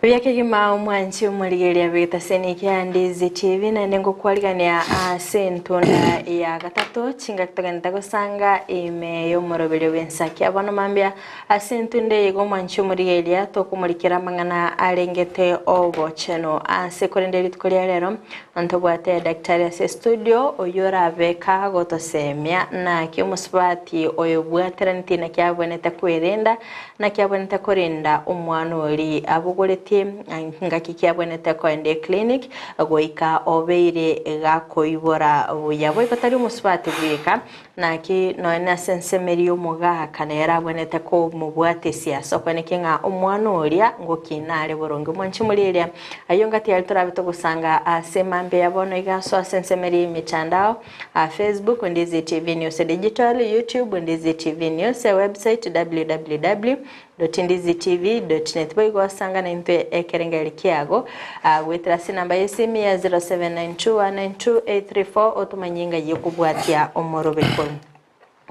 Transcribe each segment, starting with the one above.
Vyake kima mwanchi umurigeria vita senikia ndizi TV na nengo kwaligania sentunda ya gatatu chinga kitagenda gusanga ime yo morobero bensaki abana mambia asentunde yego mwanchi umurigeria to kumurikira mangana arengete obo cheno sekorende litkolia rero antobwate daktari ase studio oyora beka gotosemia na kimusbati oyobwateranti na kyaboneta kwirenda na kyaboneta korinda umwana oli abugorete ngaki kyaboneta ko ende clinic goika obeire gakoibora yabo batari musbati bwika naki no na sensemeri umuga kana yaraboneta ko mubwate siasa kwanekinga umwana olia ngokinare borongo mwanchi muliria ayo ngati yalitorabito gusanga asemambe yabono igaso sensemeri mitandao Facebook Ndizi TV News Digital, YouTube Ndizi TV News, website www.ndizitv.net boigo sanga na into ekerengeri kiago wetrasi namba yesimu ya 0792192834 otumanyinga yekubwatia omorobeko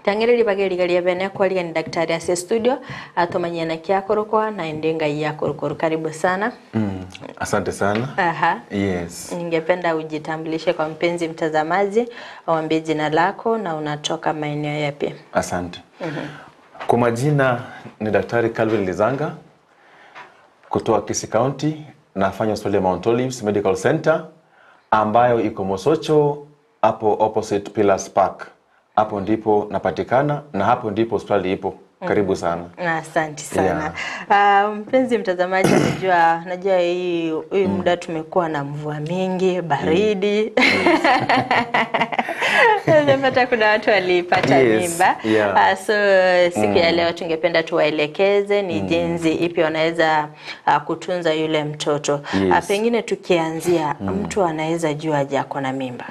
tangere bageri gali bene kwa ni daktari ase studio atomanyana kyakorokwa na endenga yakorokoro karibu sana. Asante sana. Aha. Yes. Ningependa ujitambulishe kwa mpenzi mtazamaji, uambie jina lako na unatoka maeneo yapi. Asante. Kwa majina ni Daktari Calvin Lizanga kutoka Kisii County, nafanya hospitali ya Mount Olives Medical Center ambayo iko Mosocho hapo opposite Pillars Park. Hapo ndipo napatikana na hapo ndipo hospitali ipo. Karibu sana. Asante sana. Mpenzi mtazamaji najua hii muda tumekuwa na mvua mingi, baridi. Nimepata kuna watu walipata mimba. So siku ya leo tungependa tuwaelekeze ni jinsi ipi wanaweza kutunza yule mtoto. Pengine tukianzia mtu anaweza jua aje ako na mimba.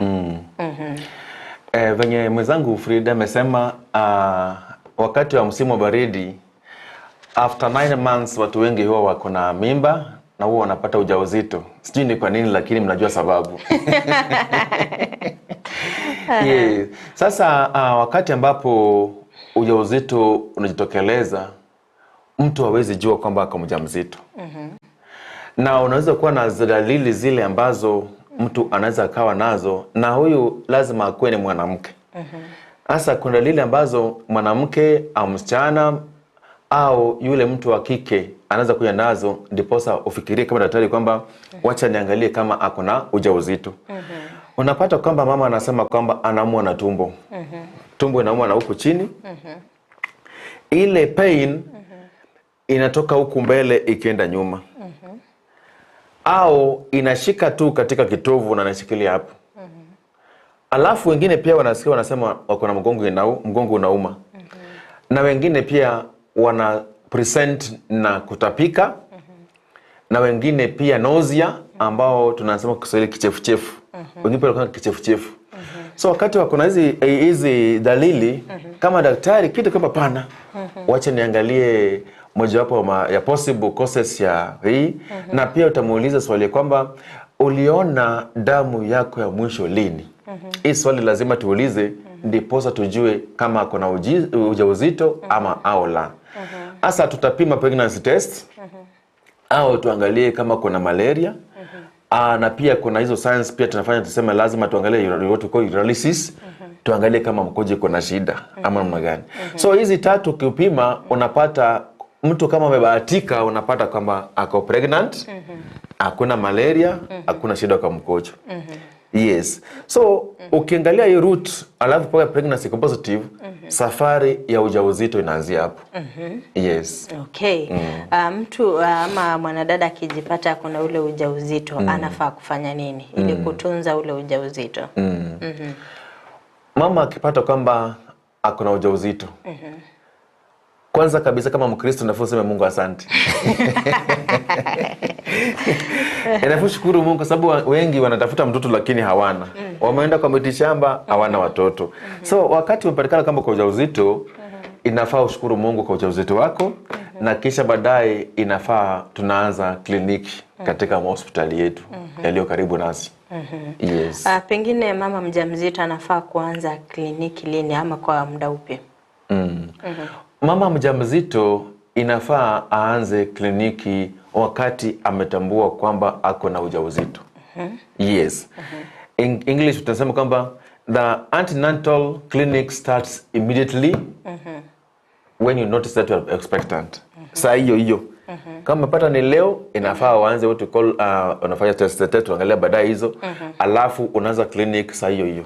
Venye mwenzangu Frida amesema wakati wa msimu wa baridi after 9 months watu wengi huwa wako na mimba na huwa wanapata ujauzito. Sijui ni kwa nini lakini mnajua sababu. Yes. Sasa wakati ambapo ujauzito unajitokeleza mtu hawezi jua kwamba ako mjamzito. Na unaweza kuwa na dalili zile ambazo mtu anaweza kawa nazo na huyu lazima akuwe ni mwanamke. Asa kuna dalili ambazo mwanamke au msichana au yule mtu wa kike anaweza kuja nazo ndiposa ufikirie kama daktari kwamba wacha niangalie kama ako na ujauzito. Unapata kwamba mama anasema kwamba anaumwa na tumbo. Tumbo inaumwa na huku chini. Ile pain inatoka huku mbele ikienda nyuma. Au inashika tu katika kitovu na inashikilia hapo. Alafu wengine pia wanasikia wanasema wako na mgongo unauma. Na wengine pia wana present na kutapika. Na wengine pia nausea ambao tunasema kwa Kiswahili kichefuchefu. Wengine pia wako kichefuchefu. So wakati wako na hizi dalili kama daktari kitu kama pana wacha niangalie mojawapo ya possible causes ya hii na pia utamuuliza swali kwamba uliona damu yako ya mwisho lini? Hii swali lazima tuulize ndiposa tujue kama kuna ujauzito ama au la. Asa tutapima pregnancy test au tuangalie kama kuna malaria. Na pia kuna hizo science pia tunafanya tuseme lazima tuangalie urology tuangalie kama mkojo kuna shida ama namna gani. So hizi tatu ukipima unapata mtu kama amebahatika unapata kama ako pregnant, hakuna malaria, hakuna shida kwa mkojo. Yes. So ukiangalia hii route alafu paka pregnancy positive, safari ya ujauzito inaanzia hapo. Yes. Okay. Mtu ama mwanadada akijipata kuna ule ujauzito anafaa kufanya nini ili kutunza ule ujauzito? Mama akipata kwamba ako na ujauzito. Kwanza kabisa kama Mkristo nafaa useme Mungu asante. Nafaa shukuru Mungu kwa sababu wengi wanatafuta mtoto lakini hawana. Wameenda kwa miti shamba hawana watoto. So wakati umepatikana kama kwa ujauzito inafaa ushukuru Mungu kwa ujauzito wako na kisha baadaye inafaa tunaanza kliniki katika hospitali yetu yaliyo karibu nasi. Yes. Pengine mama mjamzito anafaa kuanza kliniki lini ama kwa muda upi? Mama mjamzito inafaa aanze kliniki wakati ametambua kwamba ako na ujauzito. Yes. In English tunasema kwamba the antenatal clinic starts immediately when you notice that you are expectant. Saa hiyo. Kama umepata ni leo, inafaa waanze what we call unafanya test tuangalia baadaye hizo. Alafu unaanza clinic saa hiyo.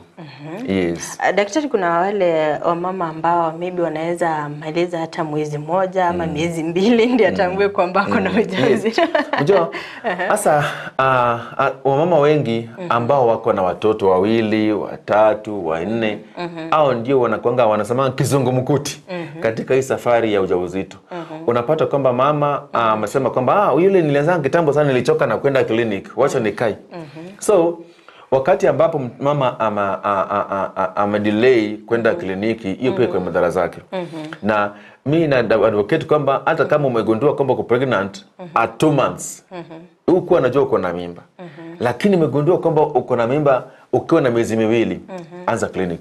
Yes. Daktari, kuna wale wamama ambao maybe wanaweza maliza hata mwezi mmoja ama miezi 2 ndio atambue kwamba kuna ujauzito. Unajua sasa wamama wengi ambao wako na watoto 2, 3, 4 au ndio wanasema kizungumkuti katika hii safari ya ujauzito. Unapata kwamba mama amesema kwamba yule nilianza kitambo sana, nilichoka na kwenda clinic, wacha nikae. So wakati ambapo mama ama delay kwenda kliniki, hiyo pia kwa madhara zake. Na mimi na advocate kwamba hata kama umegundua kwamba uko pregnant at 2 months, uko unajua uko na mimba, lakini umegundua kwamba uko na mimba ukiwa na miezi 2, anza clinic.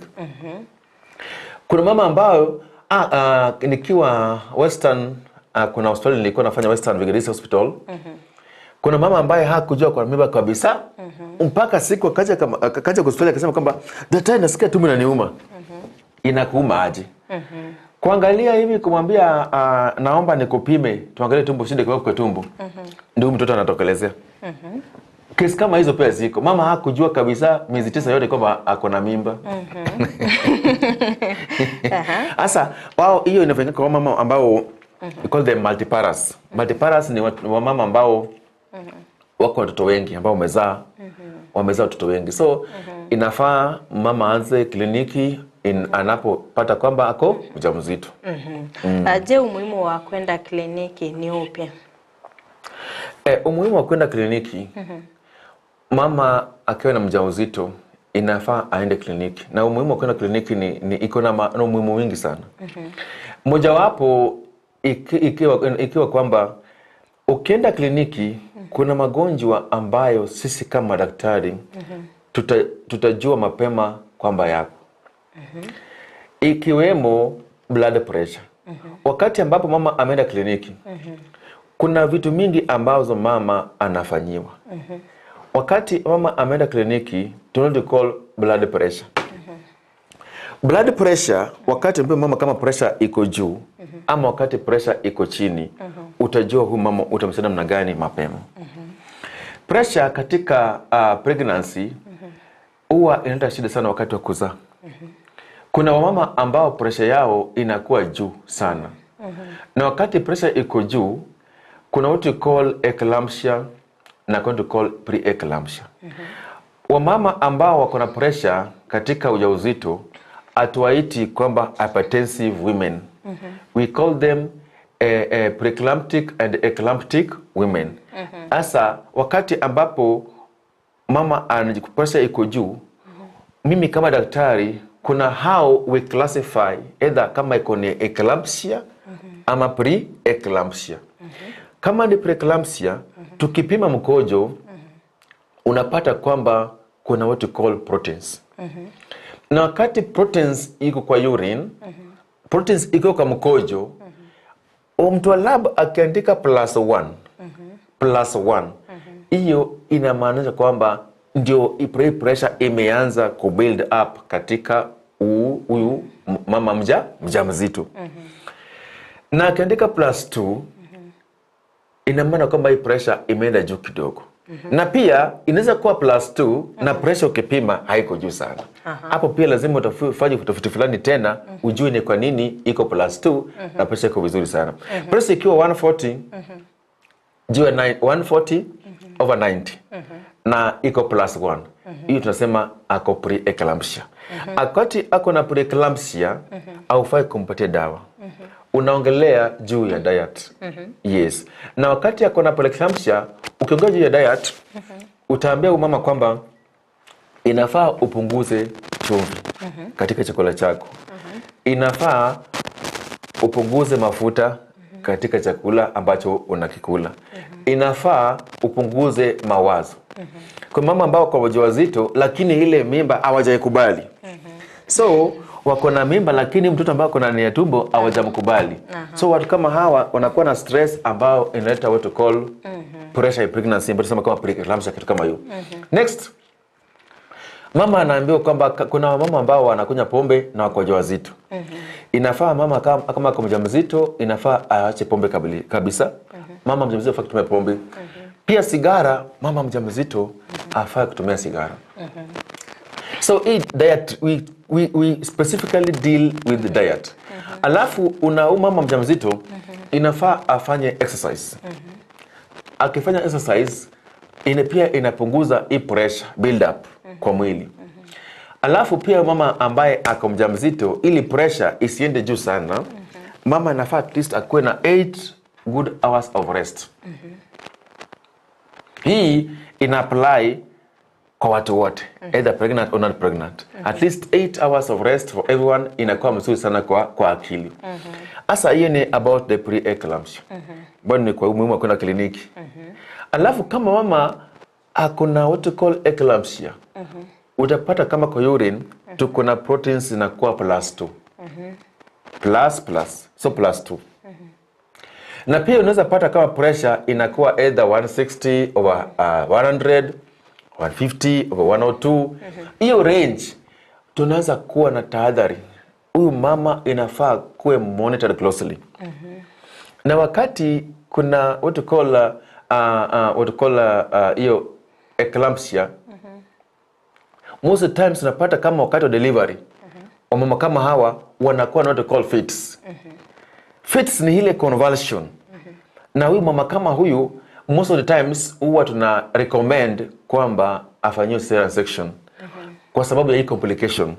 Kuna mama ambao nikiwa Western, kuna hospitali nilikuwa nafanya Western Vigorous Hospital. Kuna mama ambaye hakujua kwa mimba kabisa. Mpaka siku akaja hospitali akasema kwamba daktari, nasikia tumbo linaniuma. Inakuuma aje? Kuangalia hivi kumwambia naomba nikupime tuangalie tumbo shida kwa tumbo. Ndio mtoto anatokelezea. Kesi kama hizo pia ziko. Mama hakujua kabisa miezi 9 yote kwamba ako na mimba. Sasa wao hiyo inafanyika kwa mama ambao we call them multiparous. Multiparous ni wamama ambao wako watoto wengi, ambao wamezaa watoto wengi. So inafaa mama aanze kliniki anapopata kwamba ako mjamzito. Je, umuhimu wa kwenda kliniki ni upi? Umuhimu wa kwenda kliniki, mama akiwa na mjamzito inafaa aende kliniki. Na umuhimu wa kwenda kliniki ni iko na umuhimu mwingi sana. Mojawapo ikiwa kwamba ukienda kliniki, kuna magonjwa ambayo sisi kama daktari tutajua mapema kwamba yako. Ikiwemo blood pressure. Wakati ambapo mama ameenda kliniki, kuna vitu mingi ambazo mama anafanyiwa. Wakati mama ameenda kliniki, tunaweza call blood pressure. Blood pressure, wakati ambapo mama kama pressure iko juu ama wakati pressure iko chini, utajua huyu mama utamsaidia namna gani mapema. Pressure katika pregnancy huwa inaleta shida sana wakati wa kuzaa. Kuna wamama ambao pressure yao inakuwa juu sana. Na wakati pressure iko juu, kuna what we call eclampsia na what we call pre-eclampsia. Wamama ambao wako na pressure katika ujauzito atuwaiti kwamba hypertensive women. We call them preeclamptic and eclamptic women. Asa wakati ambapo mama pressure iko juu, mimi kama daktari kuna how we classify either kama iko ni eclampsia ama pre-eclampsia. Kama ni preeclampsia, tukipima mkojo unapata kwamba kuna what we call proteins. Na wakati proteins iko kwa urine, proteins iko kwa mkojo, mtu wa lab akiandika +1, hiyo inamaanisha kwamba ndio pressure imeanza kubuild up katika huyu mama mjamzito. Na akiandika +2, ina maana kwamba hii pressure imeenda juu kidogo. Na pia inaweza kuwa +2 na pressure ukipima haiko juu sana. Hapo pia lazima utafanye utafiti fulani tena ujue ni kwa nini iko +2 na pressure iko vizuri sana. Pressure ikiwa 140 juu ya 140 over 90 na iko +1, hiyo tunasema ako pre-eclampsia. Wakati ako na pre-eclampsia haufai kumpatia dawa. Unaongelea juu ya diet. Yes. Na wakati ako na pre-eclampsia, ukiongea juu ya diet, utaambia mama kwamba inafaa upunguze chumvi katika chakula chako. Inafaa upunguze mafuta katika chakula ambacho unakikula. Inafaa upunguze mawazo. Kwa mama ambao kwa wajawazito lakini ile mimba hawajaikubali. So wako na mimba lakini mtoto ambaye kuna ndani ya tumbo hawajamkubali. So watu kama hawa wanakuwa na stress ambao inaleta what to call pressure pregnancy, ambayo tunasema kama preeclampsia, kitu kama hiyo. Next, mama anaambiwa kwamba kuna mama ambao wanakunywa pombe na wako wajawazito. Inafaa mama kama ako mjamzito inafaa aache pombe kabisa. Mama mjamzito afaa kutumia pombe. Pia sigara, mama mjamzito afaa kutumia sigara. So diet, we specifically deal with the diet. Alafu mama mjamzito inafaa afanye exercise. Akifanya exercise pia inapunguza hii pressure build up kwa mwili. Alafu pia mama ambaye ako mjamzito, ili pressure isiende juu sana, mama inafaa at least akuwe na 8 good hours of rest. Hii ina apply kwa watu wote, either pregnant or not pregnant. At least 8 hours of rest for everyone inakuwa mzuri sana kwa akili. Asa hiyo ni about the preeclampsia. Bado ni kwa umuhimu wa kwenda kliniki. Alafu kama mama akuna what to call eclampsia, utapata kama kwa urine tuko na proteins zinakuwa +2. So +2. Na pia unaweza pata kama pressure inakuwa either 160 over 100, 150 over 102. Hiyo range tunaweza kuwa na tahadhari. Huyu mama inafaa kuwe monitored closely. Na wakati kuna what to call hiyo eclampsia, most of the times unapata kama wakati wa delivery, wamama kama hawa wanakuwa na what to call fits. Fits ni ile convulsion. Na huyu mama kama huyu, most of the times huwa tuna recommend kwamba afanyiwe cesarean section kwa sababu ya hii complication.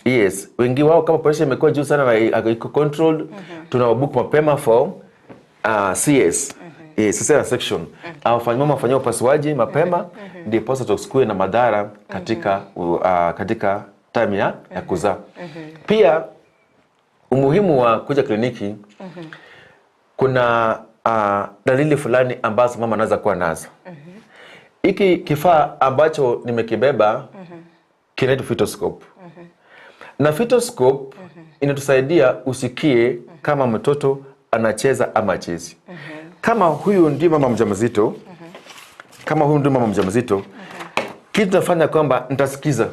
Yes, wengi wao kama pressure imekuwa juu sana na iko controlled, tunawabook mapema for CS. Cesarean section. Mama afanyiwe upasuaji mapema ndipo tusikue na madhara katika time ya kuzaa. Pia umuhimu wa kuja kliniki, kuna dalili fulani ambazo mama anaweza kuwa nazo. Hiki kifaa ambacho nimekibeba kinaitwa fetoscope. Na fetoscope inatusaidia usikie kama mtoto anacheza ama hachezi. Kama huyu ndiye mama mjamzito, kitu nafanya kwamba nitasikiza.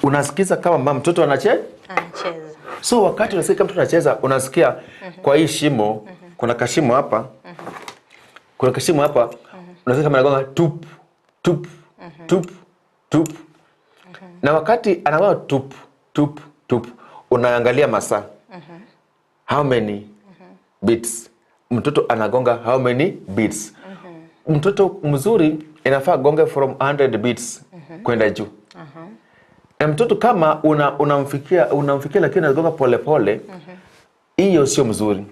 Unasikiza kama mama mtoto anacheza. So wakati unasikia kama mtoto anacheza, unasikia kwa hii shimo, kuna kashimo hapa. Unasikia kama anagonga tup tup tup tup. Na wakati anagonga tup tup tup, unaangalia masaa. How many beats? Mtoto anagonga how many beats? Mtoto mzuri inafaa gonge from 100 beats kwenda juu. Na mtoto kama unamfikia lakini anagonga pole pole, hiyo sio mzuri.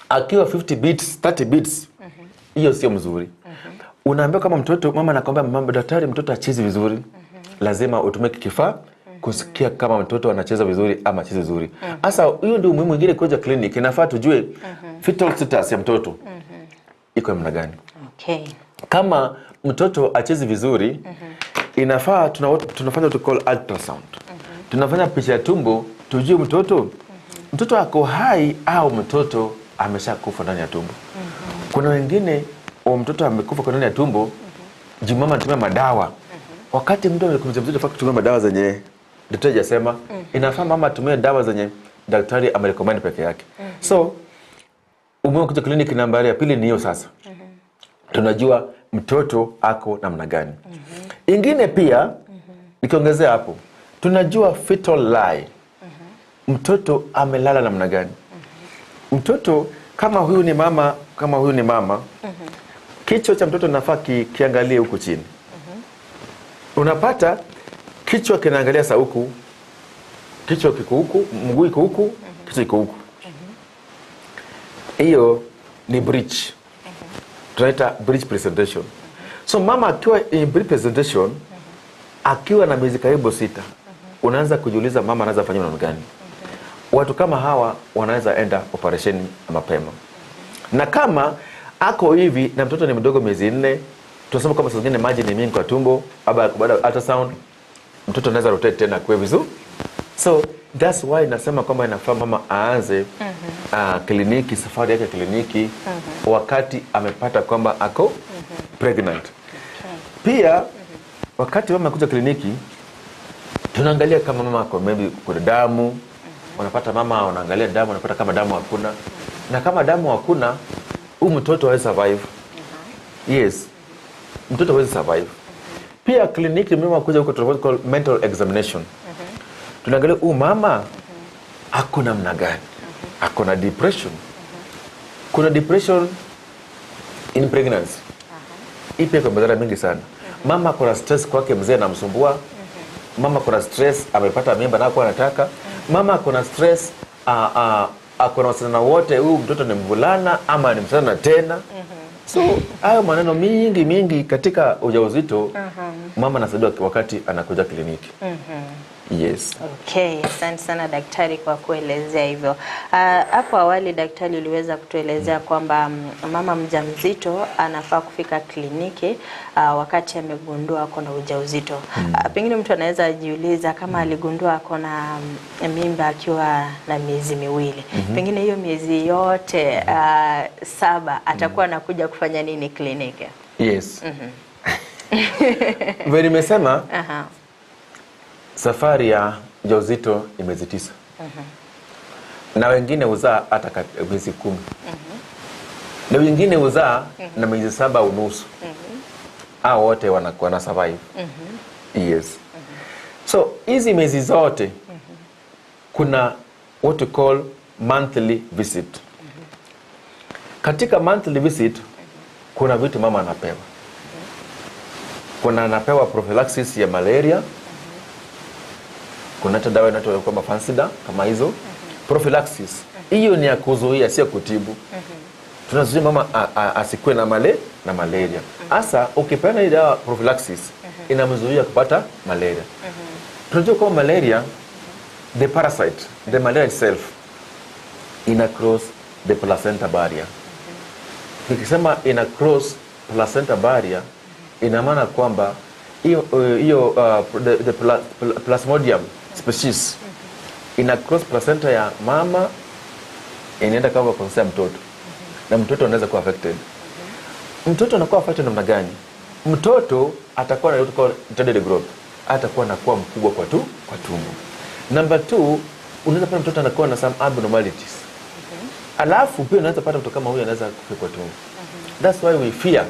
Akiwa 50 beats, 30 beats, hiyo sio mzuri. Unaambia kama mtoto, mama anakuambia mama daktari mtoto acheze vizuri. Lazima utumie kifaa kusikia kama mtoto anacheza vizuri ama hachezi vizuri. Sasa hiyo ndio umuhimu mwingine kuja kliniki. Inafaa tujue fetal status ya mtoto iko namna gani. Kama mtoto achezi vizuri, inafaa tunafanya to call ultrasound. Tunafanya picha ya tumbo tujue mtoto ako hai au mtoto ameshakufa ndani ya tumbo. Kuna wengine mtoto amekufa kwa ndani ya tumbo, mama anatumia madawa. Wakati mtu mjamzito anafaa kutumia madawa zenye daktari hajasema, inafaa mama atumie dawa zenye daktari amerecommend peke yake. So umuhimu kuja kliniki nambari ya pili ni hiyo sasa. Tunajua mtoto ako namna gani. Ingine pia nikiongezea hapo, tunajua fetal lie. Mtoto amelala namna gani? Mtoto kama huyu ni mama, kichwa cha mtoto nafaa kiangalie huku chini. Unapata kichwa kinaangalia saa huku, kichwa kiko huku, mguu iko huku, kichwa iko huku. Hiyo ni breech. Tunaita breech presentation. So mama akiwa in breech presentation, akiwa na miezi karibu 6, unaanza kujiuliza mama anaweza fanya namna gani? Watu kama hawa wanaweza enda operation mapema. Na kama ako hivi na mtoto ni mdogo miezi 4, tunasema kama saa zingine maji ni mingi kwa tumbo, baada ultrasound mtoto anaweza rotate tena kwa vizuri. So that's why nasema kwamba inafaa mama aanze kliniki, safari yake kliniki wakati amepata kwamba ako pregnant. Pia wakati mama kuja kliniki tunaangalia kama mama ako maybe kuna damu, unapata mama unaangalia damu, unapata kama damu hakuna, na kama damu hakuna mtoto hawezi survive. Yes, mtoto hawezi survive. Pia kliniki mama kuja huko tunafanya mental examination. Tunaangalia mama ako namna gani, ako na depression. Kuna depression in pregnancy. Hii pia kwa madhara mengi sana. Mama kuna stress kwake, mzee anamsumbua. Mama kuna stress amepata mimba na kwa anataka. Mama kuna stress akona wasichana wote, huyu mtoto ni mvulana ama ni msichana tena. So hayo maneno mingi katika ujauzito mama anasaidia wakati anakuja kliniki. Yes. Okay, asante sana daktari kwa kuelezea hivyo. Hapo awali daktari uliweza kutuelezea kwamba mama mjamzito anafaa kufika kliniki wakati amegundua ako na ujauzito. Pengine mtu anaweza jiuliza kama aligundua ako na mimba akiwa na miezi miwili. Pengine hiyo miezi yote 7 atakuwa anakuja kufanya nini kliniki? Yes. Vile nimesema safari ya ujauzito ni miezi 9. Na wengine uzaa hata miezi 10. Na wengine uzaa na miezi 7 unusu. Hao wote wana survive. Yes. So hizi miezi zote kuna what we call monthly visit. Katika monthly visit kuna vitu mama anapewa. Kuna anapewa prophylaxis ya malaria. Kuna hata dawa inaitwa kama Fansida kama hizo. Prophylaxis. Hiyo ni ya kuzuia, sio kutibu. Tunazuia mama asikue na malaria. Asa ukipeana hii dawa prophylaxis inamzuia kupata malaria. Tunajua kama malaria, the parasite, the malaria itself ina cross the placenta barrier. Nikisema ina cross placenta barrier ina maana kwamba hiyo the Plasmodium species ina cross placenta ya mama, inaenda kama kwa mtoto, na mtoto anaweza kuwa affected. Mtoto anakuwa affected namna gani? Mtoto atakuwa na retarded growth, atakuwa anakuwa mkubwa kwa tumbo. Number 2, unaweza pata mtoto anakuwa na some abnormalities. Alafu pia unaweza pata mtoto kama huyu anaweza kufa kwa tumbo. That's why we fear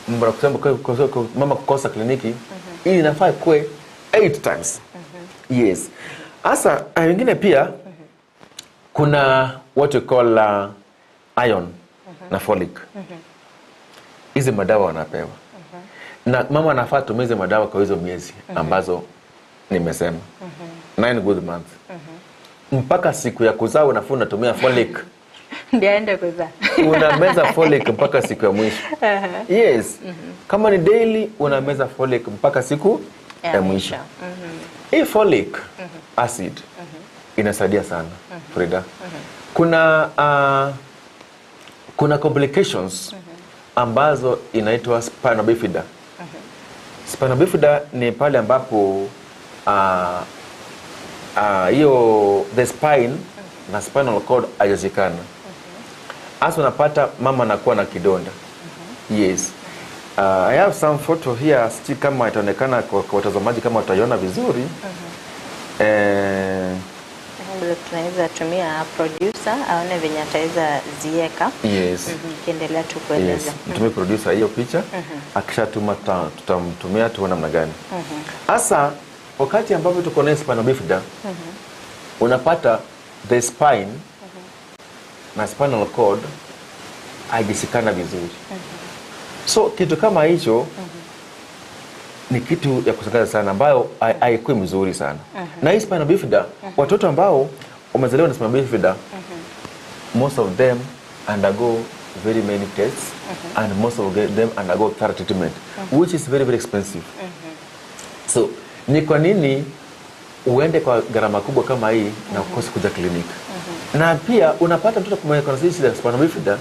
mbona kusema kwa mama kukosa kliniki ili inafaa kwe 8 times. Yes. Asa wengine pia kuna what we call iron na folic. Hizi madawa wanapewa. Na mama anafaa tumeze madawa kwa hizo miezi ambazo nimesema. 9 good months. Mpaka siku ya kuzaa unafaa unatumia folic. Ndio aende kuzaa. Unameza folic mpaka siku ya mwisho. Yes. Kama ni daily unameza folic mpaka siku ya mwisho. Hii folic acid inasaidia sana, Frida. Kuna complications ambazo inaitwa spina bifida. Spina bifida ni pale ambapo hiyo the spine na spinal cord haijasikana. Hasa unapata mama anakuwa na kidonda. Yes. I have some photo here, still kama itaonekana kwa watazamaji kama wataiona vizuri. Tunaweza tumia producer aone venye ataweza zieka. Yes. Kiendelea tu kueleza. Yes. Mtumie producer hiyo picha. Akishatuma tutamtumia tuone namna gani. Hasa wakati ambapo tuko na spina bifida, unapata the spine na spinal cord haijasikana vizuri. So kitu kama hicho ni kitu ya kushangaza sana ambayo haikuwa mzuri sana. Na hii spina bifida, watoto ambao wamezaliwa na spina bifida, most of them undergo very many tests and most of them undergo thorough treatment, which is very expensive. So ni kwa nini uende kwa gharama kubwa kama hii na ukose kuja kliniki? Na pia unapata mtoto kama kuna sisi ya spina bifida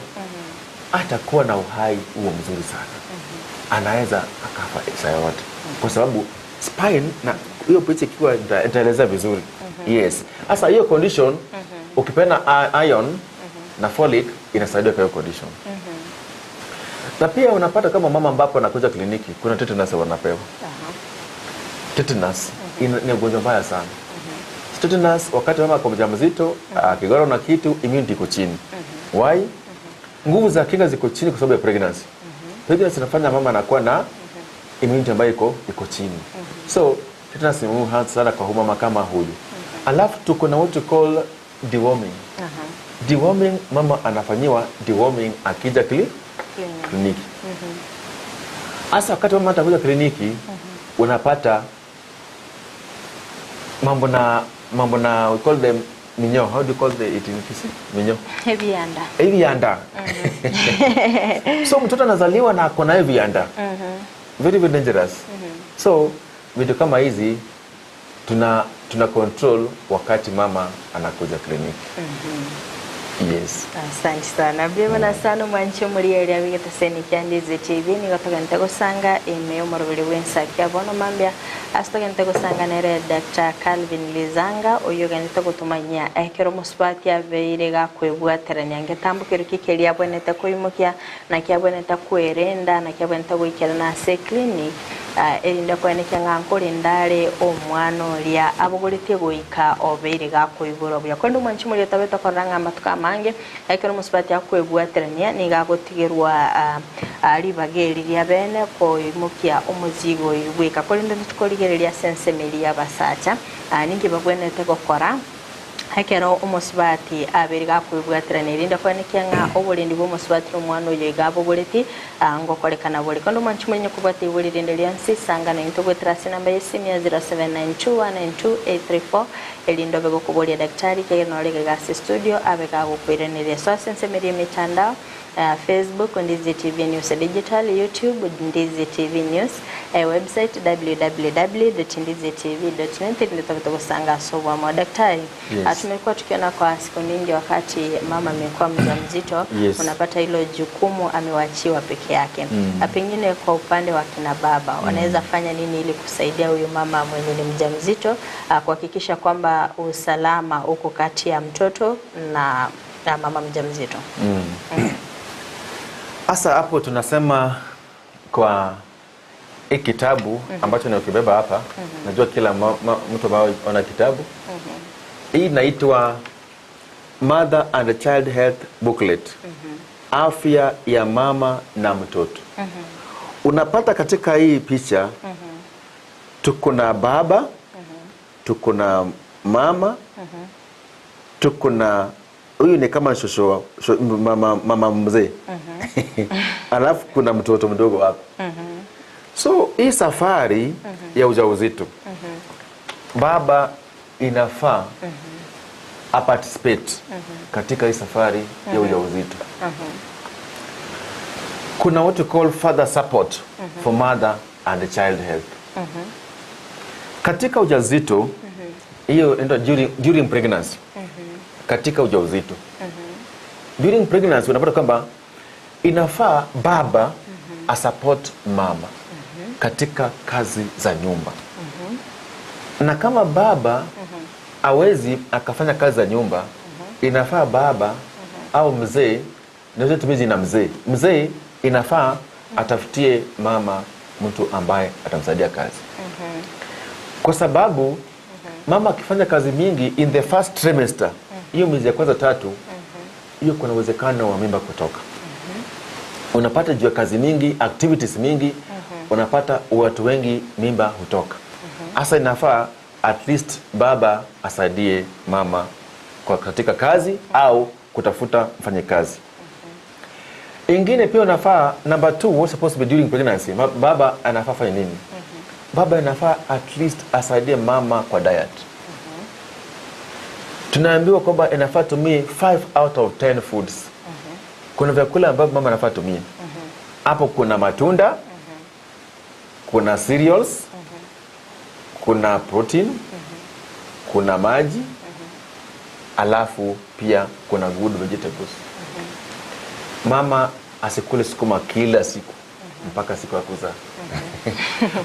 atakuwa na uhai huo mzuri sana. Anaweza akafa saa yote kwa sababu spine na hiyo picha ikiwa itaeleza vizuri. Yes. Sasa hiyo condition ukipena iron na folic inasaidia kwa hiyo condition. Na pia unapata kama mama ambapo anakuja kliniki kuna tetanus wanapewa. Tetanus ni ugonjwa mbaya sana. Tetanus wakati mama kwa mjamzito akigora na kitu immunity iko chini. Why? Nguvu za kinga ziko chini kwa sababu ya pregnancy. Pregnancy inafanya mama anakuwa na immunity ambayo iko chini. So tetanus ni muhimu sana kwa mama kama huyu. Alafu tuko na what we call deworming. Deworming, mama anafanyiwa deworming akija kliniki. Asa wakati mama atakuja kliniki unapata mambo na we call them minyo. How do you call it in Kisi? Minyo. Heavy under. So mtoto anazaliwa na akona heavy under. Very dangerous. So vitu kama hizi tuna control wakati mama anakuja kliniki. Yes. Asante sana. Bimana sana mwancho muri area bigeta seni kyandize TV ni gataganta gusanga emeyo marubiri wensa kyabono mambya astaganta gusanga nere Dr. Calvin Lizanga oyoganita gutumanya ekero musbati abeire gakwebwateranya ngetambukiro kikeli aboneta koyimukia na kyaboneta kwerenda na kyaboneta gwikera na se clinic erinda kwaneka ngankore ndare omwano lya abogorete goika obeire gakwibura bya kwendo mwancho muri tabeta koranga matuka mange ekero musbati akwebwateranya ni gagotigerwa ari bageri lya bene koyimukia omuzigo igwika korinda tukoligereria sensemeli yabasacha ningi bagwenete gokora hakero umusbati abiri gakwibwaterana irinda kwanikia nga oburindi bw'umusbati omwana oyo gabogoreti ngokorekana buri kandi umanchi munye kubati burinde lyansi sangana intogwetrasi namba yesimya 0792192834 elindo bego kubolia daktari kegeno lege gasi studio abega gukwirenere so sensemeli mitandao Facebook Ndizi TV News Digital, YouTube Ndizi TV News, website www.ndizitv.net ndio kusanga soba mwa daktari. Tumekuwa tukiona kwa siku nyingi wakati mama amekuwa mjamzito, unapata hilo jukumu amewachiwa peke yake. Pengine kwa upande wa kina baba, wanaweza fanya nini ili kusaidia huyu mama mwenye ni mjamzito kuhakikisha kwamba usalama uko kati ya mtoto na mama mjamzito? Asa hapo tunasema kwa hiki kitabu ambacho nikibeba hapa, najua kila mtu ambao ana kitabu. Hii inaitwa Mother and Child Health Booklet. Afya ya mama na mtoto. Unapata katika hii picha tuko na baba, tuko na mama, tuko na huyu ni kama shosho mama mzee. Alafu kuna mtoto mdogo hapa. So hii safari ya ujauzito baba inafaa participate katika hii safari ya ujauzito. Kuna what we call father support for mother and child health. Katika ujauzito hiyo ndio during pregnancy. Katika ujauzito during pregnancy unapata kwamba inafaa baba asupport mama katika kazi za nyumba. Na kama baba hawezi akafanya kazi za nyumba, inafaa baba au mzee, ndio tumizi na mzee inafaa atafutie mama mtu ambaye atamsaidia kazi. Kwa sababu mama akifanya kazi mingi in the first trimester, hiyo miezi ya kwanza 3, hiyo kuna uwezekano wa mimba kutoka. Unapata juu ya kazi mingi, activities mingi, unapata watu wengi mimba hutoka. Asa inafaa at least baba asaidie mama kwa katika kazi au kutafuta mfanyakazi. Ingine pia unafaa number 2, what's supposed to be during pregnancy. Baba anafaa fanya nini? Baba anafaa at least asaidie mama kwa diet. Tunaambiwa kwamba inafaa tumie 5 out of 10 foods. Kuna vyakula ambavyo mama anafaa tumie. Hapo kuna matunda, kuna cereals, kuna protein, kuna maji, alafu pia kuna good vegetables. Mama asikule sukuma kila siku mpaka siku ya kuzaa.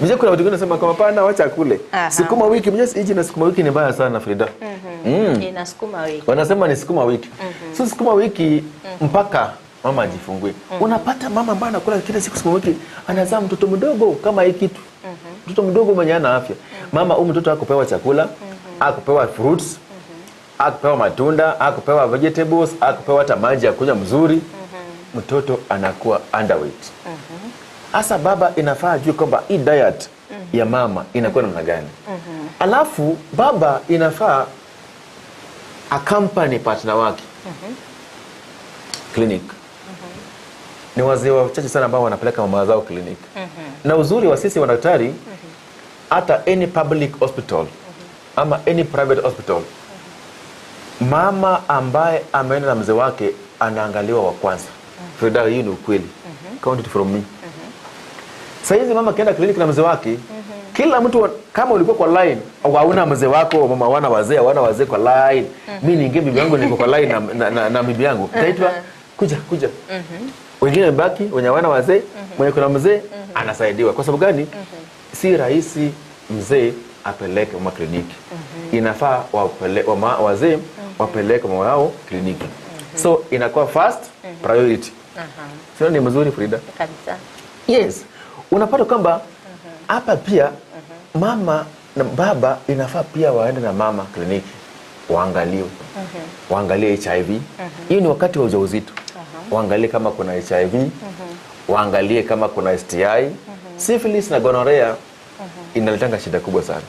Mje kuna watu wengine wanasema kama pana wacha kule. Sukuma wiki, mje hiji na sukuma wiki ni mbaya sana Frida. Ina sukuma wiki. Wanasema ni sukuma wiki. So sukuma wiki mpaka mama ajifungue. Unapata mama ambaye anakula kila siku sukuma wiki anazaa mtoto mdogo kama hii kitu. Mtoto mdogo mwenye ana afya. Mama huyu mtoto hakupewa chakula, hakupewa fruits, hakupewa matunda, hakupewa vegetables, hakupewa hata maji ya kunywa mzuri. Mtoto anakuwa underweight. Asa baba inafaa ajue kwamba hii diet ya mama inakuwa namna gani. Alafu baba inafaa accompany partner wake clinic. Ni wazee wachache sana ambao wanapeleka mama zao clinic. Na uzuri wa sisi wadaktari hata any public hospital ama any private hospital, mama ambaye ameenda na mzee wake anaangaliwa wa kwanza. Frida, hii ni ukweli. Count it from me. Saizi mama kienda kliniki na mzee wake, kila mtu kama ulikuwa kwa line au hauna mzee wako, mama wana wazee kwa line. Mimi niingie bibi yangu niko kwa line na bibi yangu. Taitwa kuja. Wengine mbaki, wenye wana wazee, mwenye kuna mzee anasaidiwa. Kwa sababu gani? Si rahisi mzee apeleke mama kliniki. Inafaa wazee wapeleke mama wao kliniki. So inakuwa first priority. Sio ni mzuri Frida? Kabisa. Yes. Unapata kwamba hapa pia mama na baba inafaa pia waende na mama kliniki waangaliwe. Waangalie HIV. Hiyo ni wakati wa ujauzito. Waangalie kama kuna HIV. Waangalie kama kuna STI. Syphilis na gonorrhea inaletanga shida kubwa sana.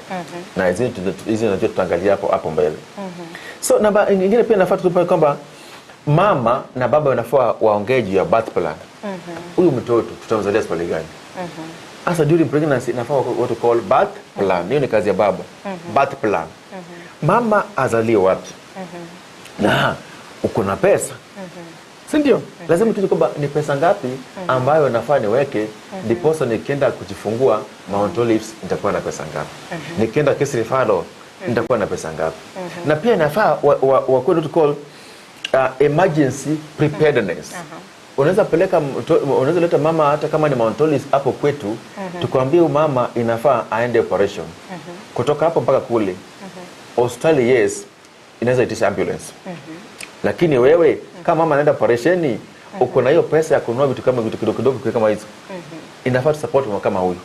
Na hizi tunajua tutaangalia hapo mbele. So namba nyingine pia inafaa tupe kwamba mama na baba wanafaa waongee juu ya birth plan. Huyu mtoto tutamzalia hospitali gani? Asa during pregnancy inafaa what to call birth plan. Hiyo ni kazi ya baba. Birth plan. Mama azalie wapi? Na uko na pesa. Si ndio? Lazima tujue kwamba ni pesa ngapi ambayo nafaa niweke ndiposa nikienda kujifungua Mount Olives nitakuwa na pesa ngapi? Nikienda Kisi Referral nitakuwa na pesa ngapi? Na pia inafaa what to call emergency preparedness. Unaweza leta mama hata kama ni Mount Olives hapo kwetu, tukwambie mama inafaa aende operation. Kutoka hapo mpaka kule. Hospitali yes, inaweza itisha ambulance. Lakini wewe kama mama anaenda operation, uko na hiyo pesa ya kununua vitu kama vitu kidogo kama hizo. Inafaa tu support mama kama huyu.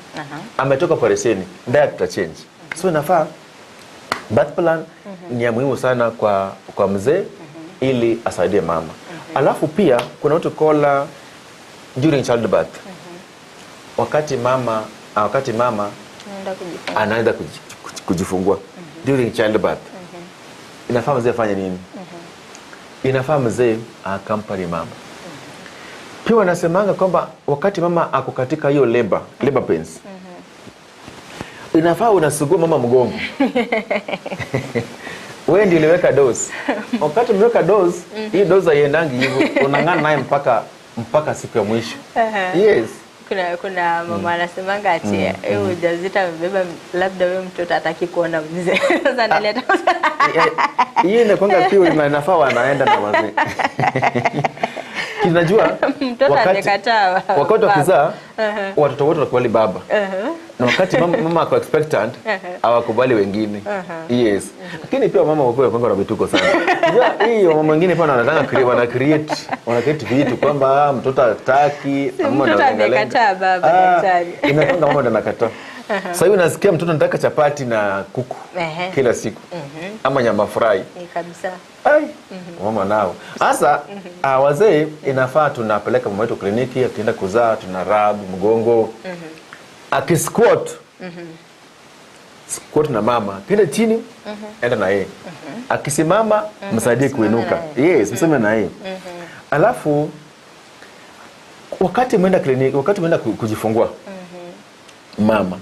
Ametoka operation, diet tuta change. So inafaa birth plan ni ya muhimu sana kwa mzee ili asaidie mama. Alafu pia kuna watu call during childbirth. Wakati mama anaenda kujifungua during childbirth. Inafaa mzee afanye nini? Inafaa mzee accompany mama. Pia wanasemanga kwamba wakati mama ako katika hiyo labor pains, inafaa unasugua mama mgongo. Wewe ndio uliweka dose. Wakati umeweka dose, hii dose haiendangi hivyo. Unang'ana naye mpaka siku ya mwisho. Yes. Kuna mama anasemanga ati wewe hujazita mbeba, labda wewe mtoto hataki kuona mzee. Sasa analeta. Hii inakwanga pia inafaa wanaenda na wazee. Kinajua mtoto anakataa. Wakati wa kuzaa watoto wote wanakubali baba. Na wakati mama ako expectant hawakubali wengine. Yes. Lakini pia mama wako na vituko sana. Unajua hii mama wengine pia wana create vitu kwamba mtoto hataki, mtoto amekataa baba daktari. Inakwanga mama ndo anakataa. Sasa hivi nasikia mtoto anataka chapati na kuku kila siku. Ama nyama fry. Kabisa. Ai, mama nao. Sasa wazee inafaa tunapeleka mama wetu kliniki, akienda kuzaa tunarub mgongo. Akisquat. Squat na mama. Kile chini enda na yeye. Akisimama msaidie kuinuka. Yes, mseme na yeye. Alafu wakati mwenda kliniki, wakati mwenda kujifungua mama,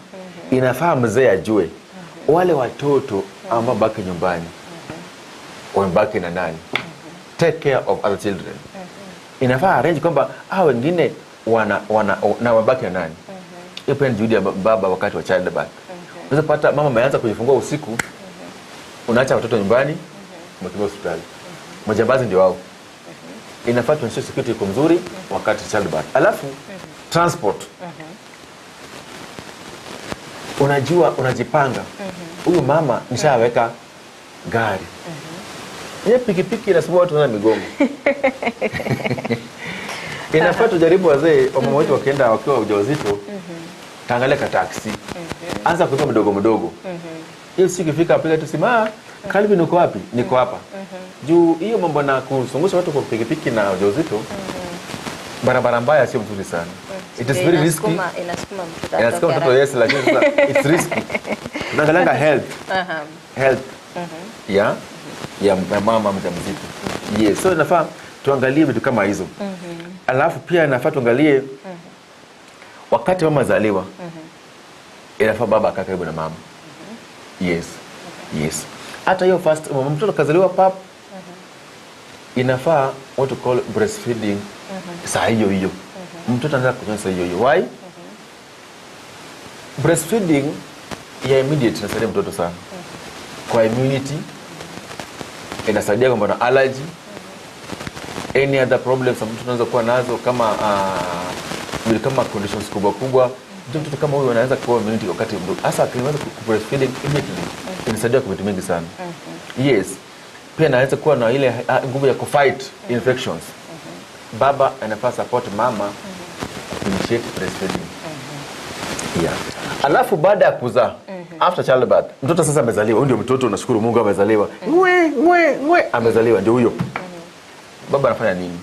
inafaa mzee ajue wale watoto ambao baki nyumbani wamebaki na nani. Take care of other children. Inafaa arrange kwamba wengine na wabaki na nani. Ipo ni juhudi ya baba wakati wa childbirth. Unaweza pata mama ameanza kujifungua usiku, unaacha watoto nyumbani, mkiwa hospitali. Majambazi ndio wao. Inafaa tuensure security iko mzuri wakati childbirth. Alafu transport. unajua unajipanga. Huyu mama nishaweka gari. Ile pikipiki inasumbua watu na migongo. Inafaa tujaribu wazee wamama wetu wakienda wakiwa ujauzito. Taangalia ka taxi. Anza kulipa mdogo mdogo. Hiyo siku ifika piga tu simu, Calvin uko wapi? Niko hapa. Juu hiyo mambo na kusungusha watu kwa pikipiki na ujauzito. Barabara mbaya sio mzuri sana. It is very risky. Inasukuma mtoto yes, lakini it's risky. Tunaangalia health. Health. Ya mama mjamzito. Yes, so inafaa tuangalie vitu kama hizo. Alafu pia inafaa tuangalie wakati mama zaliwa. Inafaa baba akae karibu na mama. Yes. Yes. Hata hiyo first mtoto kazaliwa pap. Inafaa what to call breastfeeding. Saa hiyo. Mtoto anaanza kunywa saa hiyo. Why? Breastfeeding ya immediate inasaidia mtoto sana. Kwa immunity, inasaidia kwamba na allergy, any other problems mtu anaweza kuwa nazo kama kama conditions kubwa. Mtoto kama huyo anaweza kuwa immunity wakati mdogo. Hasa akianza breastfeeding immediately inasaidia kwa vitu vingi sana. Yes. Pia anaweza kuwa na ile nguvu ya kufight infections. Baba anafaa support mama initiate breastfeeding. Yeah. Alafu baada ya kuzaa, after childbirth, mtoto sasa amezaliwa. Ndio mtoto unashukuru Mungu amezaliwa. Ngwe amezaliwa ndio huyo. Baba anafanya nini?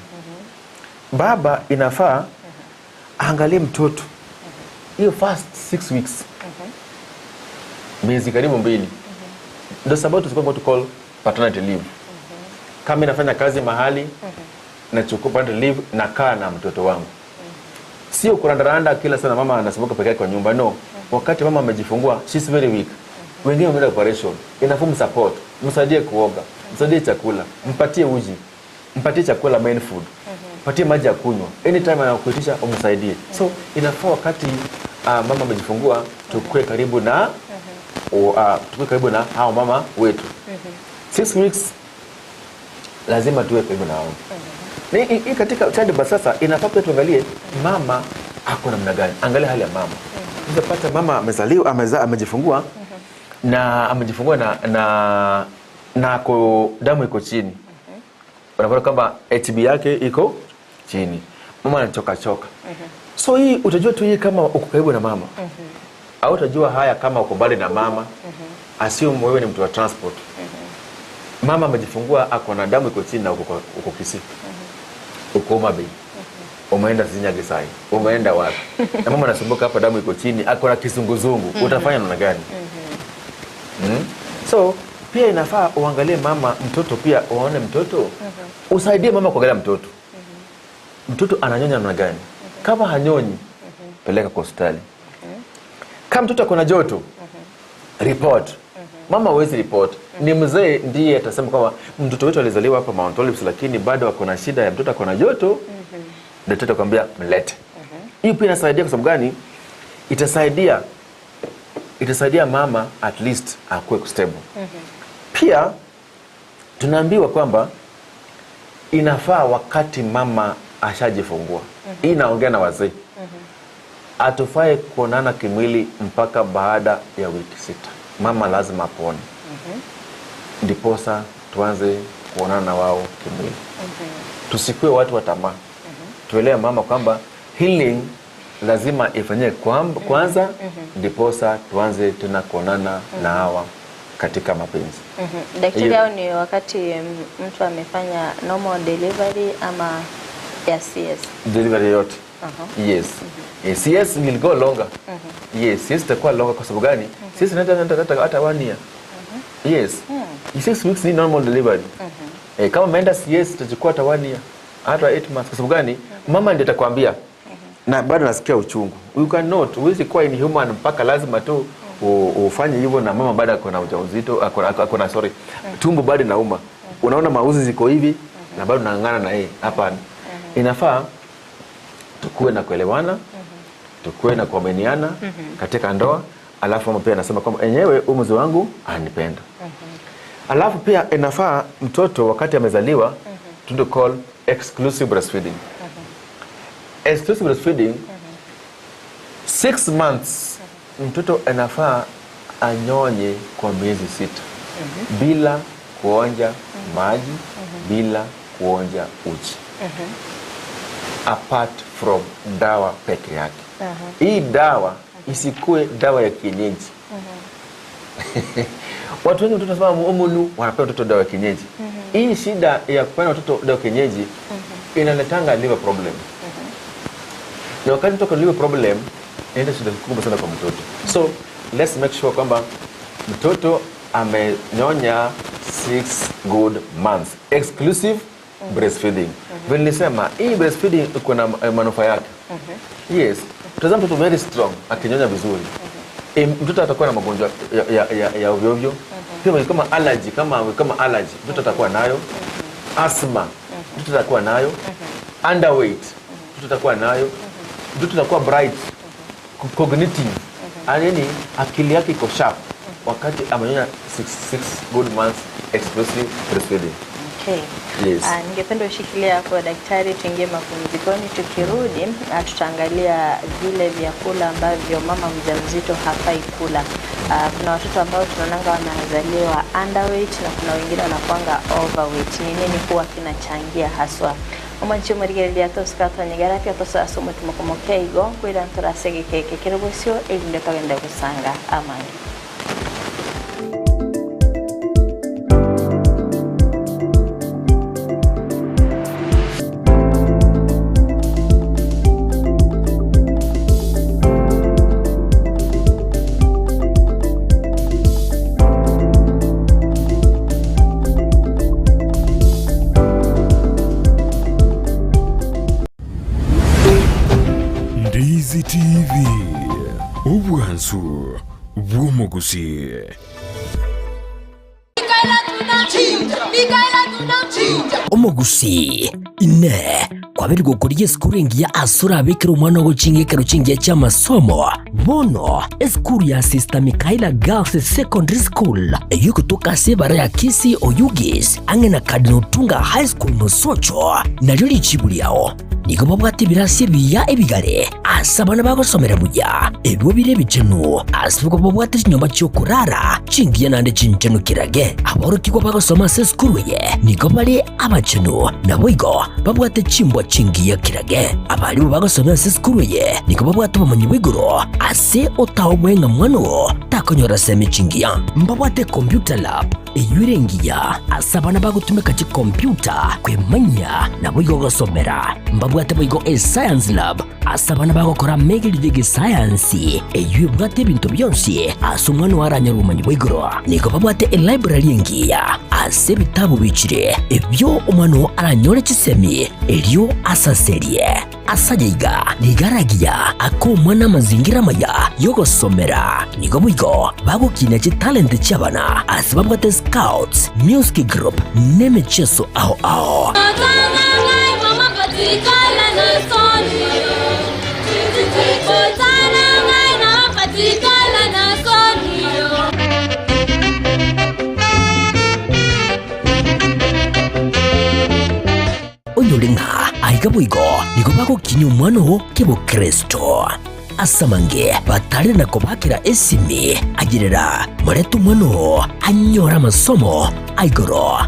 Baba inafaa angalie mtoto. Hiyo first 6 weeks. Miezi karibu 2. Ndio sababu tulikuwa to call paternity leave. Kama inafanya kazi mahali nachukua paternity leave na kaa na mtoto wangu. Sio kurandaranda kila sana mama anasumbuka peke yake kwa nyumba. No. Wakati mama amejifungua, she's very weak. Wengine wameenda operation. Inafumu support. Msaidie kuoga. Msaidie chakula. Mpatie uji. Mpatie chakula main food. Mpatie maji ya kunywa. Anytime anakuitisha umsaidie. So inafaa wakati mama amejifungua tukue karibu na hao mama wetu. 6 weeks lazima tuwe karibu na hao. Hii katika childbirth sasa inafaa pia tuangalie mama ako namna gani. Angalia hali ya mama. Unapata mama amezaliwa, amejifungua na amejifungua na damu iko chini. Unapata kama HB yake iko chini. Mama anachoka. So hii utajua tu hii kama uko karibu na mama. Au utajua haya kama uko mbali na mama. Assume wewe ni mtu wa transport. Mama amejifungua ako na damu iko chini na uko Kisii. Uko Homa Bay. Umeenda Zinyagisai. Umeenda wapi? Na mama anasumbuka hapa damu iko chini, ako na kisunguzungu. Utafanya namna gani? So, pia inafaa uangalie mama, mtoto pia uone mtoto. Usaidie mama kuangalia mtoto. Mtoto ananyonya namna gani? Kama hanyonyi, peleka kwa hospitali. Kama mtoto ako na joto, report. Mama hawezi report. Ni mzee ndiye atasema kwamba mtoto wetu alizaliwa hapa Mount Olives lakini bado ako na shida ya mtoto ako na joto. Daktari akwambia mlete. Hiyo pia inasaidia kwa sababu gani? Itasaidia mama at least akuwe stable. Pia tunaambiwa kwamba inafaa wakati mama ashajifungua. Hii naongea na wazee. Atufai kuonana kimwili mpaka baada ya wiki 6. Mama lazima apone. Ndiposa tuanze kuonana na wao kimwili. Tusikue watu wa tamaa. Tuelewe mama kwamba healing lazima ifanyike kwanza ndiposa tuanze tena kuonana na hawa katika mapenzi. Daktari, hao ni wakati mtu amefanya normal delivery ama ya CS? Delivery yote. Yes. CS will go longer. Yes, CS itakuwa longer kwa sababu gani? CS hata 1 year. Yes. 6 weeks ni normal delivery. Kama umeenda CS itachukua hata 1 year. Hata 8 months. Kwa sababu gani? Mama ndiye atakwambia. Na bado nasikia uchungu. You cannot. Huwezi kuwa inhuman mpaka lazima tu ufanye hivyo na mama bado ako na ujauzito, ako na tumbo bado inauma. Unaona mauzi ziko hivi na bado naangana na yeye. Hapana. Inafaa tukue na kuelewana, tukue na kuaminiana katika ndoa. Alafu mama pia anasema kwamba enyewe mzee wangu anipenda. Alafu pia inafaa mtoto wakati amezaliwa to call exclusive breastfeeding. Exclusive breastfeeding 6 months mtoto anafaa anyonye kwa miezi 6 bila kuonja maji, bila kuonja uji. Apart from dawa peke yake. Hii dawa isikue dawa ya kienyeji. Watu wengi mtoto nasema omolu wanapea mtoto dawa ya kienyeji. Hii shida ya kupea mtoto dawa ya kienyeji inaletanga liver problem. Na wakati mtoto liver problem inaenda shida kubwa sana kwa mtoto. So let's make sure kwamba mtoto amenyonya 6 good months exclusive breastfeeding. Vile nilisema hii breastfeeding iko na manufaa yake. Yes, tazama mtoto very strong akinyonya vizuri. Mtoto atakuwa na magonjwa ya ovyo ovyo. Pia kama allergy, kama allergy mtoto atakuwa nayo. Asthma mtoto atakuwa nayo. Underweight mtoto atakuwa nayo. Mtoto atakuwa bright, cognitive. Yaani akili yake iko sharp wakati amenyonya 6 good months exclusive breastfeeding. Okay. Yes. Ningependa ushikilia kwa daktari, tuingie mapumzikoni. Tukirudi tutaangalia vile vyakula ambavyo mama mjamzito hafai kula. Kuna watoto ambao tunaonanga wanazaliwa underweight na kuna wengine wanakuanga overweight. Ni nini huwa kinachangia haswa? Omancho marigelia toskato nyigarati atosa asumu tumokomokea igo kwira ntorasege keke kirogosyo elinde tagenda gusanga amani. Ndizi TV ubwansu bw'omugusi. Omugusi ine kwabiri gukuriye skuru ngiya asura abikira umwana wo cingekero cingiye cy'amasomo bono skuru ya Sister Michaela Girls Secondary School yuko tukase bara ya Kisi Oyugis angena Cardinal Tunga High School Musocho naryo licibuli yao niko babwate birasi biya ebigare asabana bagosomera buya ebyo bire bicenu asfuko babwate nyomba cyo kurara cingiye nande cincenu kirage aboro kiko bagosoma se skuru ye niko bali abacenu nabo igo babwate cimbo cingiye kirage abali bagosoma se skuru ye niko babwate bamanyi bigoro ase otawwenga mwano takonyora semi cingiya mbabwate computer lab eyurengiya asabana bagutumeka ci computer kwemanya nabo igo gosomera mbabwate boigo science lab asabana bagokora megilivige science eyubwate bintu byonsi asumwana waranya rumanyi bwigoro niko babwate library yengiya ase bitabu bicire ebyo umano aranyore kisemi elyo asaserie asajiga nigaragiya ako mwana mazingira maya yogosomera niko bwigo bagukina ci talent cyabana asibabwate scouts music group nemecheso ao onyolenga aigabuigo niko bagukina umwana kebo Kristo asamange batari nako bakira esimi agirira muretu umwana anyora amasomo aigoro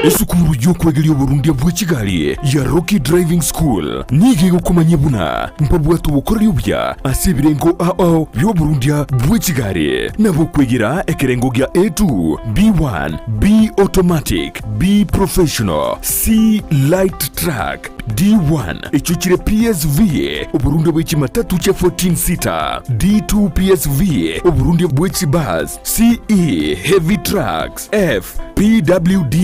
esukuru y'okwegerya oburundi bwa Kigali ya Rocky Driving School nige gukomanya buna mpabwatu bukorera ubya asibirengo ao y'oburundi bwa Kigali nabo kwegera ekerengo gya A2 B1 B automatic B professional C light track D1 echuchire PSV oburundi bwa kimatatu cha 14 seater D2 PSV oburundi bwa bus CE heavy trucks F PWD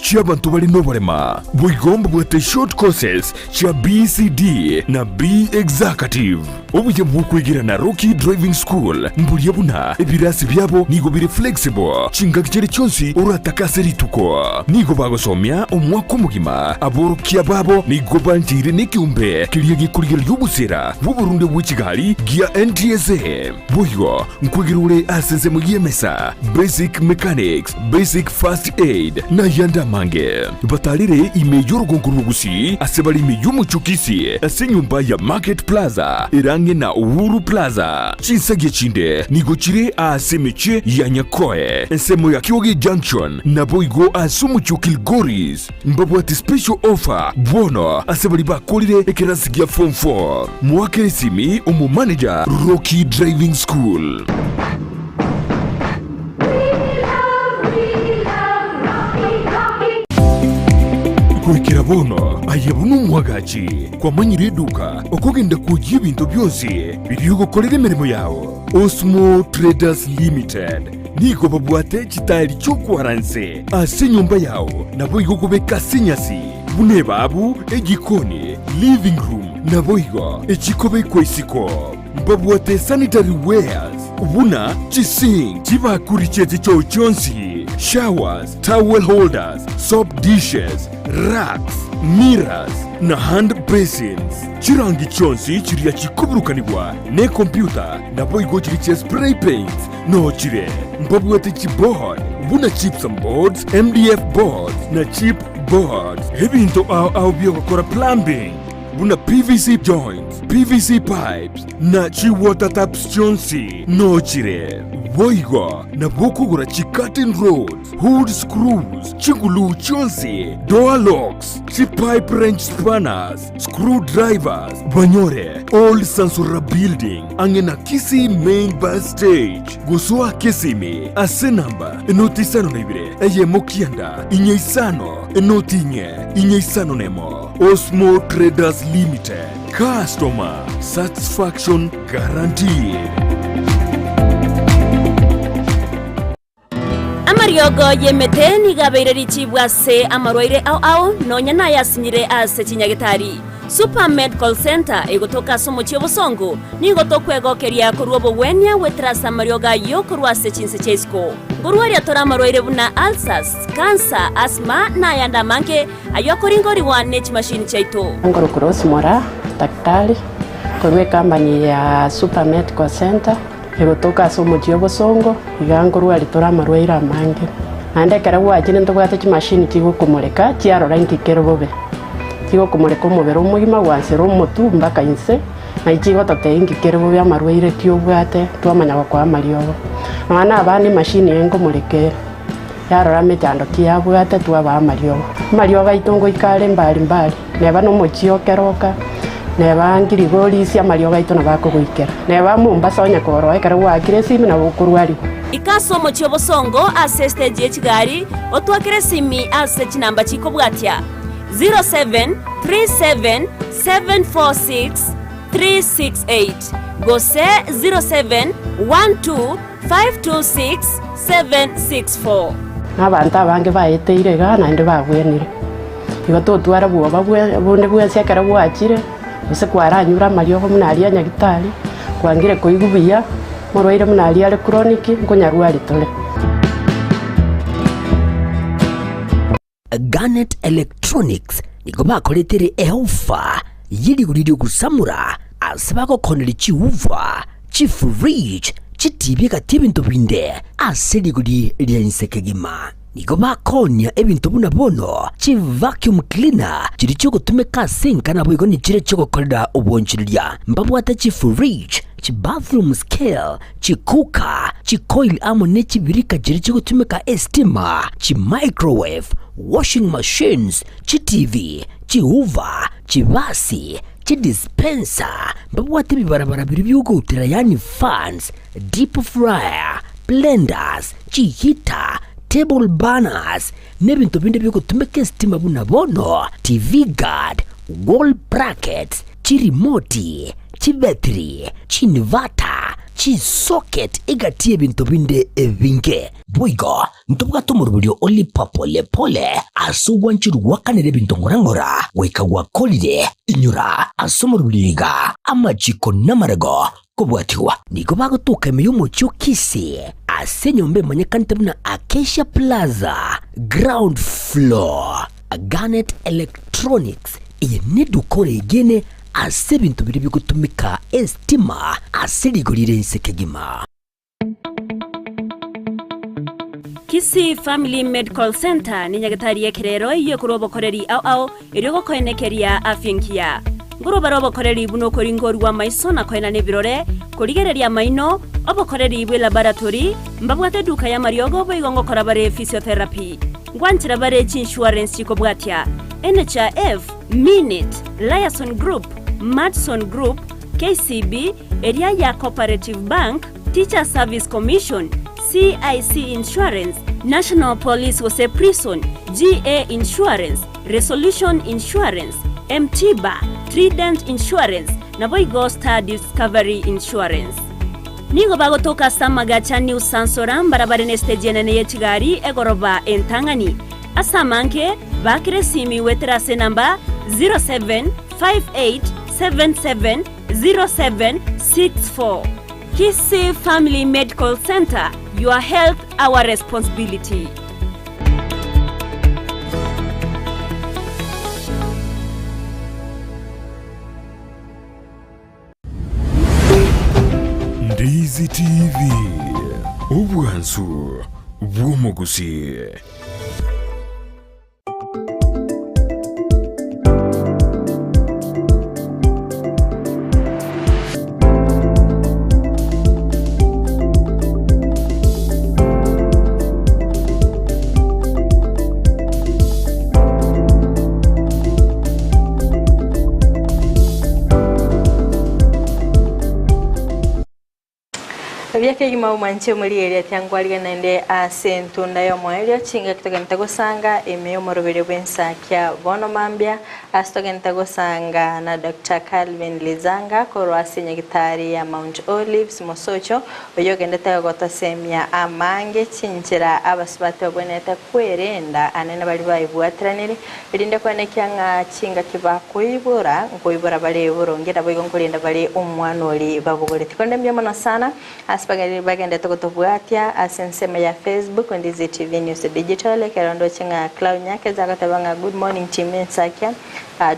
cy'abantu bali n'oburema bwigomba bwate short courses cha BCD na B executive ubuye bw'okwigira na Rocky Driving School mbulia buna ebirasi byabo nigo biri flexible chinga kicheri chonsi urataka rituko nigo bagosomya omwaka omugima aborokia babo nigo banjire n'ikiumbe kiriya gikurira ry'ubusera bw'uburundi bw'ikigali gia NTSA buyo nkwigirure asenze mu yemesa basic mechanics basic first aid na yanda mange batalire imeyo rugongurugusi asebali imeyo muchukisi asenyumba ya Market Plaza irange na Uhuru Plaza chinsage chinde nigo chire asemeche ya Nyakoe ensemo ya Kioge Junction na boigo asumucho Kilgoris mbabu ati special offer bono asebali bakolire ekerasi gia form 4 mwakere simi umu manager Rocky Driving School. Kwekera bono ayabunu mwagachi kwa manyire duka okogenda kujia bintu byose biryogokorera emirimo yawo. Osmo Traders Limited nigo babwate chitali chokwaranse ase nyumba yawo nabo igokobeka sinyasi bune babu egikoni living room nabo igo echikobe kwesiko babwate sanitary wares buna chising chibakuri chete cho chonsi showers towel holders soap dishes racks mirrors na hand basins chirangi chonsi chiria chikuburukanibwa ne computer nabo igo chiri spray paint no chire mbabwate chipboard buna chips and boards MDF boards na chip boards ebinto au byokora plumbing buna PVC joints PVC pipes na chi water taps chonsi no chire boigo na bokugura chi curtain rods hood screws chingulu chonsi door locks chi pipe wrench spanners screwdrivers banyore all Sansura building angena Kisi main bus stage gusua Kisimi ase namba enotisano nebire eye mokianda inyeisano enotinye inyeisano nemo Osmo Traders Limited customer satisfaction guaranteed. Amariogo yemete nigabeire richibwa se amarwaire au nonya na yasinyire ase chinyagitari Super Medical Center egotoka somo chiobosongo nigotokwegookeria kurwa bowenia wetrasa marioga yo kurwa ase chinse chesko ngurwaria tora amarwaire buna ulcers cancer asthma na yanda manke ayokoringori wa net machine chaito ngoro cross mora daktari kurwe company ya Super Medical Center egotoka somo chiobosongo igangurwa ritora amarwaire amange ande kara wajine ndogwate chi machine tigo kumureka chiarora nkikero bobe tigo kumureka umubero umugima wansero umutu mbaka inse na ikigo tatengikero bobe amarwaire kiobwate twamanya kwa mariogo ana abandi machine yengo mureke yarora mejando kiabwate twaba mariogo itongo ikale mbali neba no mochio keroka neba ngirigori cia mariogo itona bakugwikera neba Mombasa onya koro ekara wakire simi na bukurwari ikaso mochio bosongo ase stage echigari otwakire simi ase chinamba chiko bwatia 0737746368 gose 0712526764 n'abantu abange bayeteire gana ndi bagwenire igo totwara bwoba bunde bwense akara bwakire ese kwaranyura mariogo munaria nyagitari kwangire koigubia morwaire munaria ale chronic nkonyarwari tole. Garnet Electronics nigo bakoletere eofa yirigurire gusamura asabako koneri chiuva chifridge chitibika tibintu binde aseriguri ryansekegima nigo bakonya ebintu buna bono chi vacuum cleaner chiri cyo gutumeka sinka nabo igo ni chire cyo gukorera ubonjirya mbabwata chi fridge chi bathroom scale chi cooker chi coil amone chi birika chiri cyo gutumeka estima chi microwave washing machines chi TV chi hoover chi basi chi dispenser mbabwata bibarabara biri byugutira yani fans deep fryer blenders chi heater table banners nebintu binde byo gutumeka estima buna bono TV guard wall brackets chi remote chi battery chi inverter chi socket igatie bintu binde vinge boigo ntubuga tumurubyo oli papole pole asuwanchiru wakanere bintu ngorangora wekagwa kolide inyura asumurubyiga amajiko namarago kubwatiwa niko bagutuka miyumo chokisi asenyombe manyekantabuna Acacia Plaza ground floor Garnet Electronics yenedukore igene ase bintu biri bigutumika estima asirigurire nsekegima. Kisi Family Medical Center ni nyagatari yekerero iyo kurobo koreri au iriko koenekeria afyenkia nguruba robo koreri buno koringori wa maiso na koena nebirore kurigereria maino obo koreri bwe laboratory mbabwate duka ya mariogo boigongo korabare physiotherapy ngwanchira bare insurance chikobwatia NHIF Minute Liaison Group Madson Group KCB area ya Cooperative Bank Teacher Service Commission CIC Insurance National Police Wose Prison GA Insurance Resolution Insurance MTBA Trident Insurance na Boigo Star Discovery Insurance. Nigo bago toka Samaga New Sansoram barabara nesteje nene yechigari egoroba entangani. Asamanke bakire simi weterase namba 0758770764. Kisi Family Medical Center, your health our responsibility. Ndizi TV Ubwansu Bwumugusi. Vyake gima umanche muri area tyangwaliga nende asentunda yo moelio chinga kitagenta gosanga emeyo morobere bwensa kya bono mambia astogenta gosanga na Dr. Calvin Lizanga korwasi nyagitari ya Mount Olives Mosocho oyogenda tagota semya amange chinchira abasubate bweneta kwerenda anene bali bayibwatranire birinde kwanekyanga chinga kibakuibura ngoibura bali burongera boyongolinda bali umwanoli babugore tikonde mbyamana sana asipagari bagenda tokotobwatia asensema ya Facebook ndizi TV News Digital kerondo chinga cloud nyake zakatabanga good morning team insakya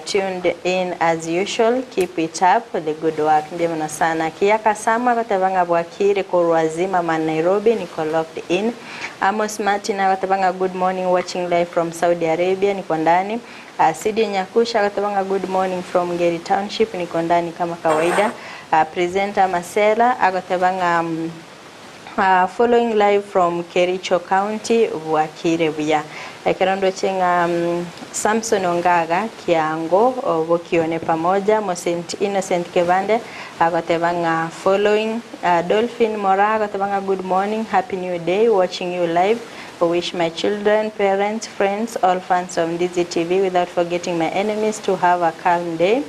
tuned in as usual, keep it up the good work mbyamana sana kiyaka sama katabanga bwakire korwazima man Nairobi niko locked in Amos Martin katabanga good morning watching live from Saudi Arabia niko ndani Sidi Nyakusha katabanga good morning from Ngeri Township niko ndani kama kawaida presenter Marcela akatabanga following live from Kericho County Bwakire buya ekerondo chenga Samson Ongaga Kiango bokione pamoja Mosent Innocent Kevande akatabanga following Dolphin Mora akatabanga good morning happy new day watching you live. I wish my children, parents, friends, all fans of Ndizi TV without forgetting my enemies to have a calm day.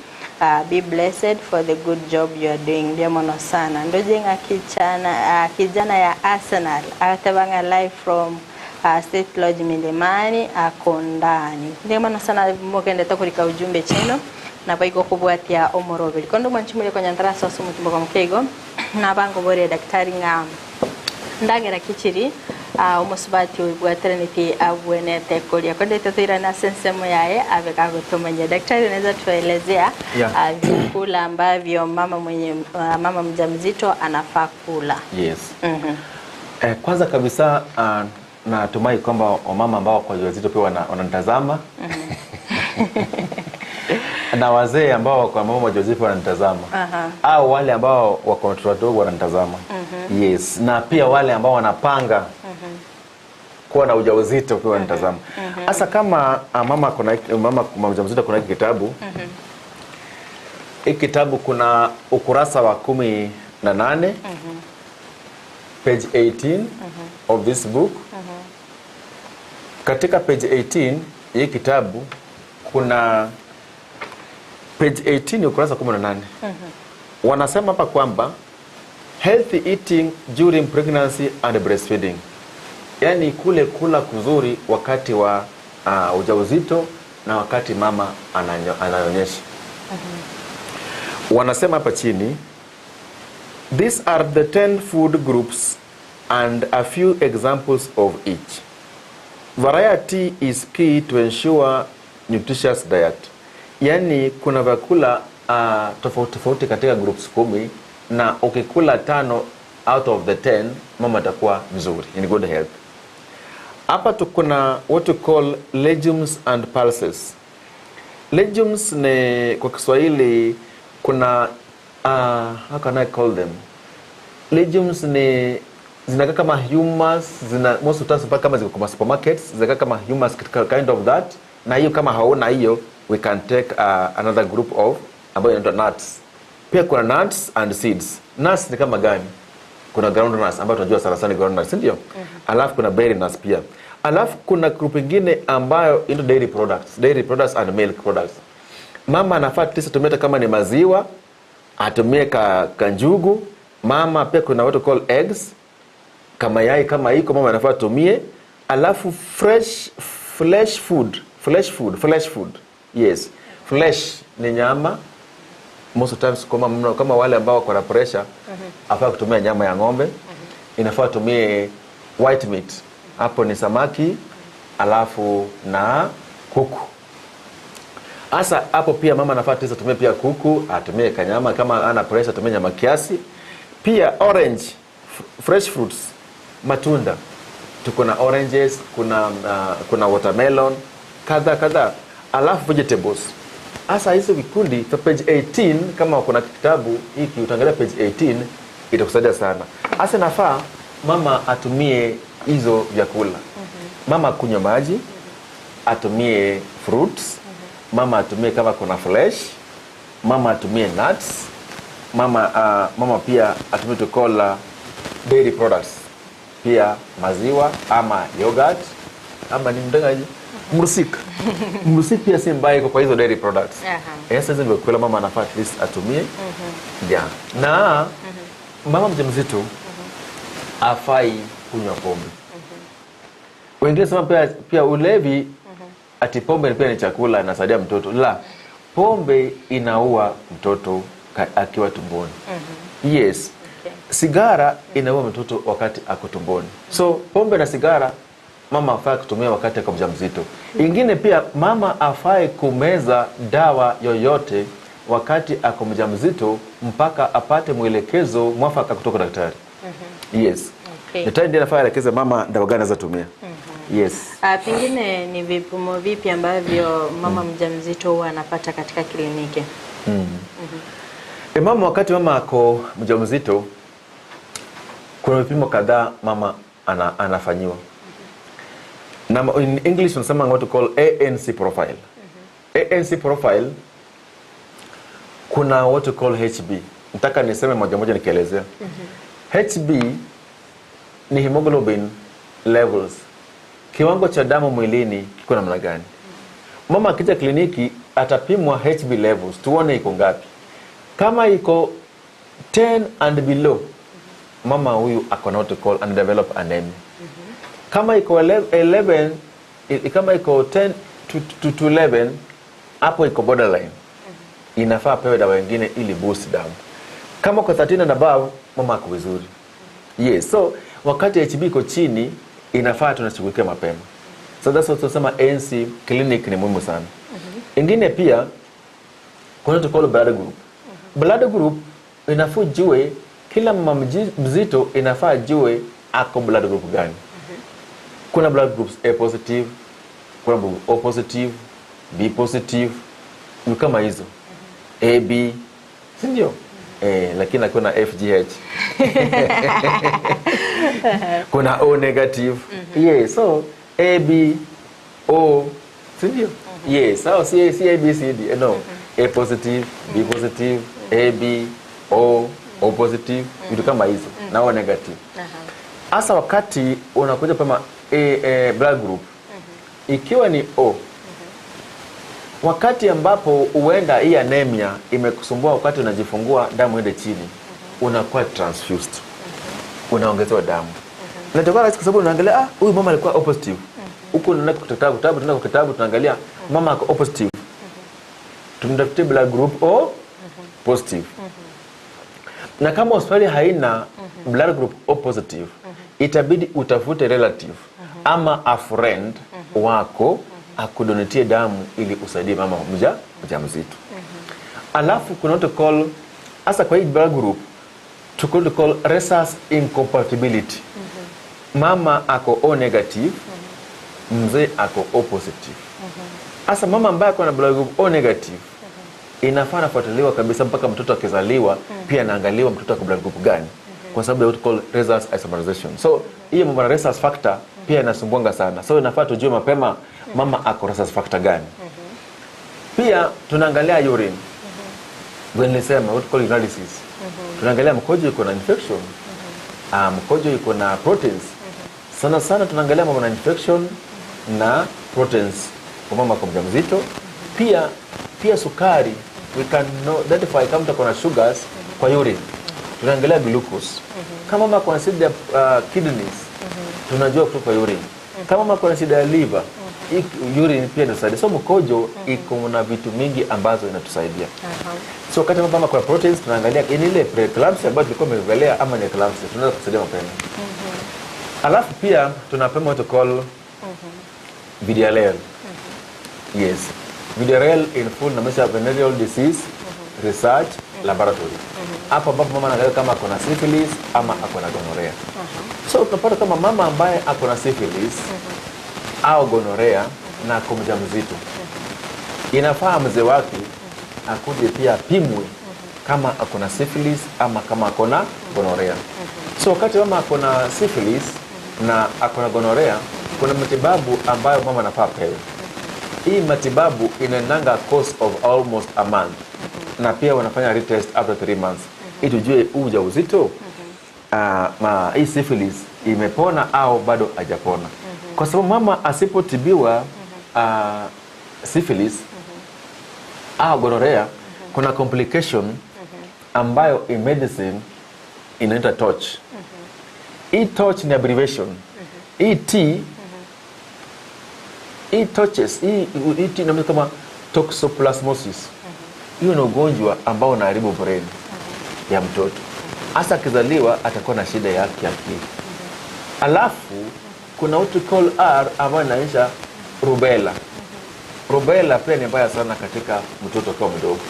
Be blessed for the good job you are doing. Diamono sana. Ndojenga kijana ya Arsenal. Akatabanga live from State Lodge Milimani akondani. Diamono sana mokende tokurika ujumbe chino. Na baiko kubwatia omorobeli. Kondo manchimule kwa nyantara sosu mutumbo kwa mkego. Na bango bore daktari nga ndagera kichiri. Umusubati ubwatraniti abwenete kolia konde tatira na sensemo yae aveka kutumanya daktari anaweza tuelezea vyakula ambavyo mama mjamzito anafaa kula. Yes. Kwanza kabisa natumai kwamba wamama ambao kwa wajawazito pia wananitazama na wazee ambao kwa mama wajawazito wananitazama au wale ambao wako watoto wadogo wananitazama. Yes, na pia wale ambao wanapanga kuwa na ujauzito pia wanitazama. Hasa kama mama mjamzito kuna kitabu. Hiki kitabu kuna ukurasa wa 18 page 18 of this book. Katika page 18 hii kitabu kuna page 18 ukurasa 18. Wanasema hapa kwamba healthy eating during pregnancy and breastfeeding, yani kula kuzuri wakati wa ujauzito na wakati mama ananyonyesha. Wanasema hapa chini, these are the 10 food groups and a few examples of each. Variety is key to ensure nutritious diet. Yani kuna vyakula tofauti katika groups 10, na ukikula 5 out of the 10 mama atakuwa vizuri, in good health. Hapa kuna what we call legumes and pulses. Legumes ni kwa Kiswahili kuna how can I call them? Legumes ni zinakaa kama humus, most of the time kama ziko kwa supermarkets, zinakaa kama humus, kind of that. Na hiyo kama hauna hiyo, we can take another group of ambayo inaitwa nuts. Pia kuna nuts and seeds. Nuts ni kama gani? Kuna groundnuts ambayo tunajua sana sana groundnuts, ndio? Alafu kuna berry nuts pia. Alafu kuna group nyingine ambayo into dairy products and milk products. Mama anafaa atumie kama ni maziwa, atumie kanjugu. Mama pia kuna what we call eggs, kama yai kama iko mama anafaa atumie. Alafu flesh food. Yes. Flesh ni nyama. Most of times kama wale ambao wako na pressure, afaa kutumia nyama ya ng'ombe. Inafaa tumie white meat. Hapo ni samaki, alafu na kuku. Asa hapo pia mama anafaa atumie pia kuku, atumie kanyama, kama ana pressure atumie nyama kiasi. Pia orange, fresh fruits, matunda. Tuko na oranges, kuna watermelon, kadha. Alafu vegetables. Asa hizo vikundi kwa page 18, kama kuna kitabu hiki utaangalia page 18, itakusaidia sana. Asa nafaa mama atumie hizo vyakula. Mama kunywa maji, atumie fruits, mama atumie kama kuna flesh, mama atumie nuts, mama pia atumie tukola dairy products, pia maziwa ama yogurt ama ni mdangaji mrusik. Mrusik pia si mbaya kwa hizo dairy products. Sasa hizo vyakula mama anafaa at least atumie. Na mama mjamzito afai kunywa pombe. Wengine sema pia ulevi ati pombe pia ni chakula inasaidia mtoto. La, pombe inaua mtoto akiwa tumboni. Yes. Sigara inaua mtoto wakati ako tumboni. So pombe na sigara mama afai kutumia wakati ako mjamzito. Ingine pia mama afai kumeza dawa yoyote wakati ako mjamzito mpaka apate mwelekezo mwafaka kutoka daktari. Yes. Daktari ndiye anafaa elekeze mama dawa gani anaweza tumia. Yes. Pengine ni vipimo vipi ambavyo mama mjamzito huwa anapata katika kliniki? Mama wakati mama ako mjamzito kuna vipimo kadhaa mama anafanyiwa. Na in English tunasema what to call ANC profile. ANC profile kuna what to call HB. Nataka niseme moja nikielezea. HB ni hemoglobin levels. Kiwango cha damu mwilini kiko namna gani? Mama akija kliniki atapimwa HB levels tuone iko ngapi. Kama iko 10 and below, mama huyu akona what to call undeveloped anemia. Kama iko 11, kama iko 10 to 11, hapo iko borderline. Inafaa pewe dawa nyingine ili boost damu. Kama kwa 13 and above, mama ako vizuri. Yes, so wakati HB iko chini, inafaa tunashughulikia mapema. So that's what tunasema ANC clinic ni muhimu sana. Ingine pia kuna tukolo blood group. Blood group inafaa jue kila mama mzito inafaa jue ako blood group gani. Kuna blood groups A positive, kuna O positive, B positive, ni kama hizo. AB, si ndio? Lakini kuna FGH. Kuna O negative. Yes, so AB, O, si ndio? Yes, so C, A, B, C, D. No, A positive, B positive, AB, O positive, vitu kama hizo. Na O negative. Asa wakati unakuja pema blood group, ikiwa ni O, wakati ambapo uenda hii anemia imekusumbua wakati unajifungua damu ende chini, unakuwa transfused, unaongezewa damu. Na itakuwa rahisi kwa sababu unaangalia huyu mama alikuwa O positive. Huko tunaenda kwa kitabu tunaangalia mama ako O positive. Tunatafuta blood group O positive. Na kama hospitali haina blood group O positive, itabidi utafute relative ama a friend wako akudonetie damu ili usaidie mama mjamzito. Alafu kuna what call asa kwa hii blood group to call rhesus incompatibility. Mama ako O negative, mzee ako O positive. Asa mama ambaye ako na blood group O negative inafaa nafuatiliwa kabisa mpaka mtoto akizaliwa, pia naangaliwa mtoto ako blood group gani, kwa sababu what call rhesus isomerization. So hiyo mambo na rhesus factor pia inasumbuanga sana. So inafaa tujue mapema mama ako rhesus factor gani. Pia tunaangalia urine. Nilisema what call urinalysis. Tunaangalia mkojo iko na infection. Mkojo iko na proteins. Sana sana tunaangalia mambo na infection na proteins kwa mama kwa mjamzito. Pia sukari, we can identify kama mtu kuna sugars kwa urine. Tunaangalia glucose. Kama mama kuna shida ya kidneys, tunajua kutoka kwa urine. Kama mama kuna shida ya liver, urine pia inasaidia. So mkojo iko na vitu mingi ambazo inatusaidia. So wakati mama kuna proteins, tunaangalia ile preeclampsia ambayo tulikuwa tumeangalia ama ni eclampsia, tunaweza kusaidia mapema. Alafu pia tunapima what call VDRL. Yes. VDRL in full na mesha venereal disease research laboratory. Hapo ambapo mama anaangalia kama ako na syphilis ama ako na gonorrhea. So tunapata kama mama ambaye ako na syphilis au gonorrhea na ako mjamzito, inafaa mzee wake akuje pia apimwe kama ako na syphilis ama kama ako na gonorrhea. So wakati mama ako na syphilis na ako na gonorrhea, kuna matibabu ambayo mama anafaa pewe. Hii matibabu inaendanga course of almost a month. Na pia wanafanya retest after 3 months. Ili tujue ujauzito hii syphilis imepona au bado hajapona. Kwa sababu mama asipotibiwa syphilis au gonorrhea, kuna complication ambayo in medicine inaitwa TORCH. Hii TORCH ni abbreviation. Hii TORCHES, hii inaitwa kama toxoplasmosis. Hiyo ni ugonjwa ambao unaharibu brain ya mtoto. Hasa akizaliwa atakuwa na shida ya kiakili. Alafu kuna what we call R ambayo inaisha rubella. Rubella pia ni mbaya sana katika mtoto kwa mdogo.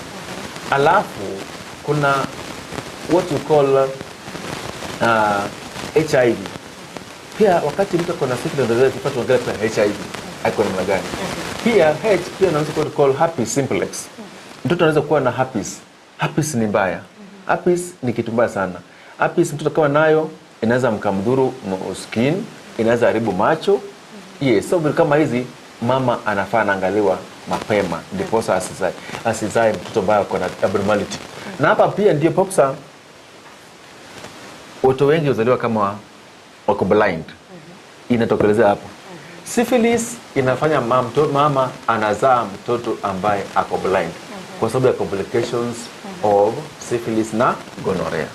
Alafu kuna what we call HIV. Pia wakati mtu ako na syphilis ndio tupate kuongelea kwa HIV. Haiko namna gani? Pia H pia unaweza call herpes simplex. Mtoto anaweza kuwa na herpes. Herpes ni mbaya. Herpes ni kitu mbaya sana. Herpes mtoto kama nayo inaweza mkamdhuru skin, inaweza haribu macho. Yes, so kama hizi mama anafaa anaangaliwa mapema ndipo asizae mtoto ambaye ako na abnormality. Na hapa pia ndio popsa watu wengi huzaliwa kama wako blind. Inatokelezea hapo. Syphilis inafanya mama anazaa mtoto ambaye ako blind kwa sababu ya complications of syphilis na gonorrhea.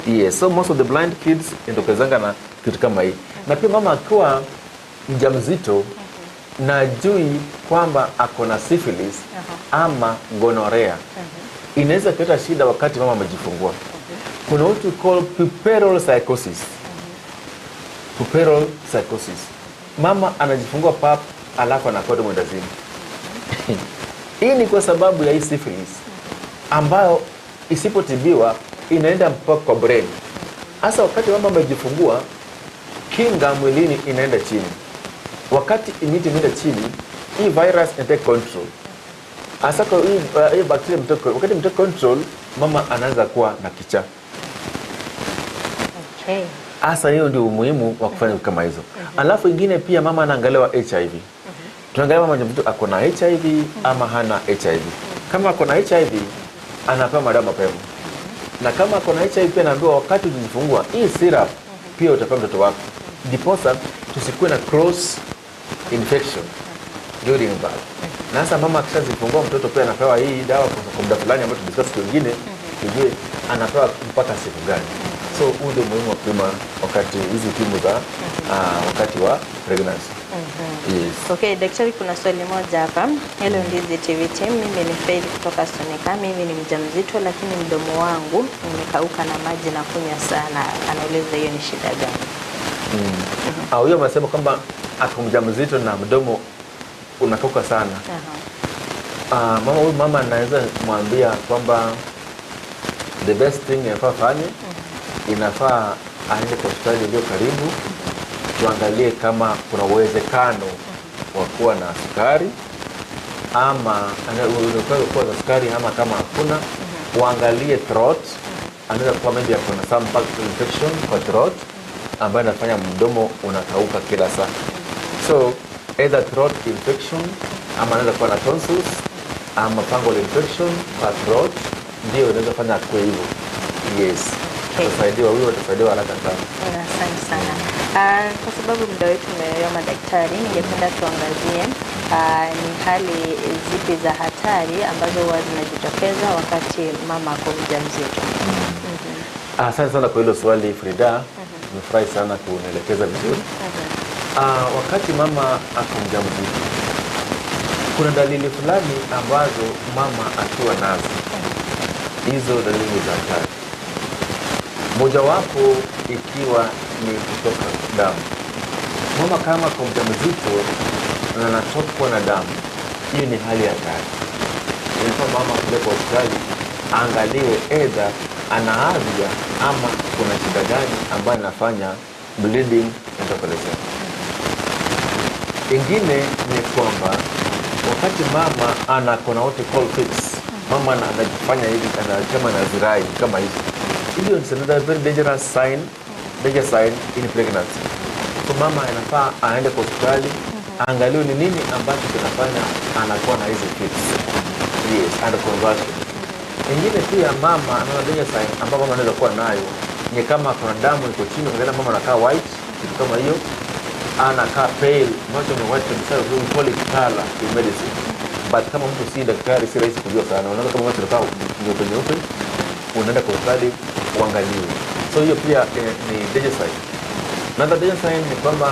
Yes, so most of the blind kids inatokezanga na kitu kama hii. Na pia mama akiwa mjamzito na jui kwamba ako na syphilis ama gonorrhea, inaweza kuleta shida wakati mama amejifungua. Kuna what we call puerperal psychosis. Puerperal psychosis. Mama anajifungua pap alafu anakuwa mwendazimu. Hii ni kwa sababu ya hii syphilis ambayo isipotibiwa inaenda mpaka kwa brain. Hasa wakati mama amejifungua, kinga mwilini inaenda chini. Wakati immunity inaenda chini, hii virus ina control. Hasa kwa hii bacteria wakati mtake control, mama anaanza kuwa na kichaa. Okay. Hasa hiyo ndio umuhimu wa kufanya kama hizo. Alafu ingine pia mama anaangaliwa HIV. Tunaangalia mama mjamzito ako na HIV ama hana HIV. Kama ako na HIV anapewa madawa mapema. Na kama ako na HIV pia anaambiwa wakati ujifungua hii syrup pia utapewa mtoto wako. Ndiposa tusikuwe na cross infection during birth. Na sasa mama akishajifungua mtoto pia anapewa hii dawa kwa muda fulani ambayo tudiscuss kingine tujue anapewa mpaka siku gani. So huu ndio muhimu wa kupima wakati hizi timu za wakati wa pregnancy. Yes. Okay, daktari, kuna swali moja hapa. Hello Ndizi TV team, mimi ni Faith kutoka Sonika. Mimi ni mjamzito lakini mdomo wangu umekauka na maji na kunya sana. Anauliza hiyo ni shida gani? Huyo anasema kwamba ako mjamzito na mdomo unakauka sana. Mama anaweza kumwambia kwamba the best thing inafaa fanye, inafaa aende kwa hospitali iliyo karibu, tuangalie kama kuna uwezekano wa kuwa na sukari ama unaweza kuwa na sukari ama kama hakuna, uangalie throat, anaweza kuwa maybe kuna some bacterial infection kwa throat ambayo inafanya mdomo unakauka kila saa. So either throat infection ama anaweza kuwa na tonsils ama fungal infection kwa throat, ndio inaweza fanya kwa hivyo. Yes. Tutasaidiwa, huyo tutasaidiwa haraka sana. Asante sana. Kwa sababu muda wetu umeyoyoma daktari, ningependa tuangazie ni hali zipi za hatari ambazo huwa zinajitokeza wakati mama ako mjamzito. Asante sana kwa hilo swali Frida. Nimefurahi sana kunielekeza vizuri. Wakati mama ako mjamzito, kuna dalili fulani ambazo mama akiwa nazo. Hizo dalili za hatari, mojawapo ikiwa ni kutoka damu. Mama kama kwa mjamzito na anatokwa na damu, hiyo ni hali ya hatari. Inafaa mama kupeleka hospitali angaliwe either ana afya ama kuna shida gani ambayo inafanya bleeding inatokelezea. Ingine ni kwamba wakati mama ana call fix, mama anajifanya hivi, anasema anazirai kama hivi. Hiyo ni another very dangerous sign in pregnancy. So mama anafaa aende kwa hospitali, angaliwe ni nini ambacho kinafanya anakuwa na hizi fits. Yes, and conversion. Ingine pia mama ana danger sign ambayo mama anaweza kuwa nayo ni kama kuna damu iko chini, unaona mama anakaa white, kitu kama hiyo, anakaa pale, macho ni white kabisa, we call it color in medicine. But kama mtu si daktari, si rahisi kujua sana. Unaona kama macho yanakaa nyeupe, unaenda kwa hospitali uangaliwe. So hiyo pia ni danger sign. Na danger sign ni kwamba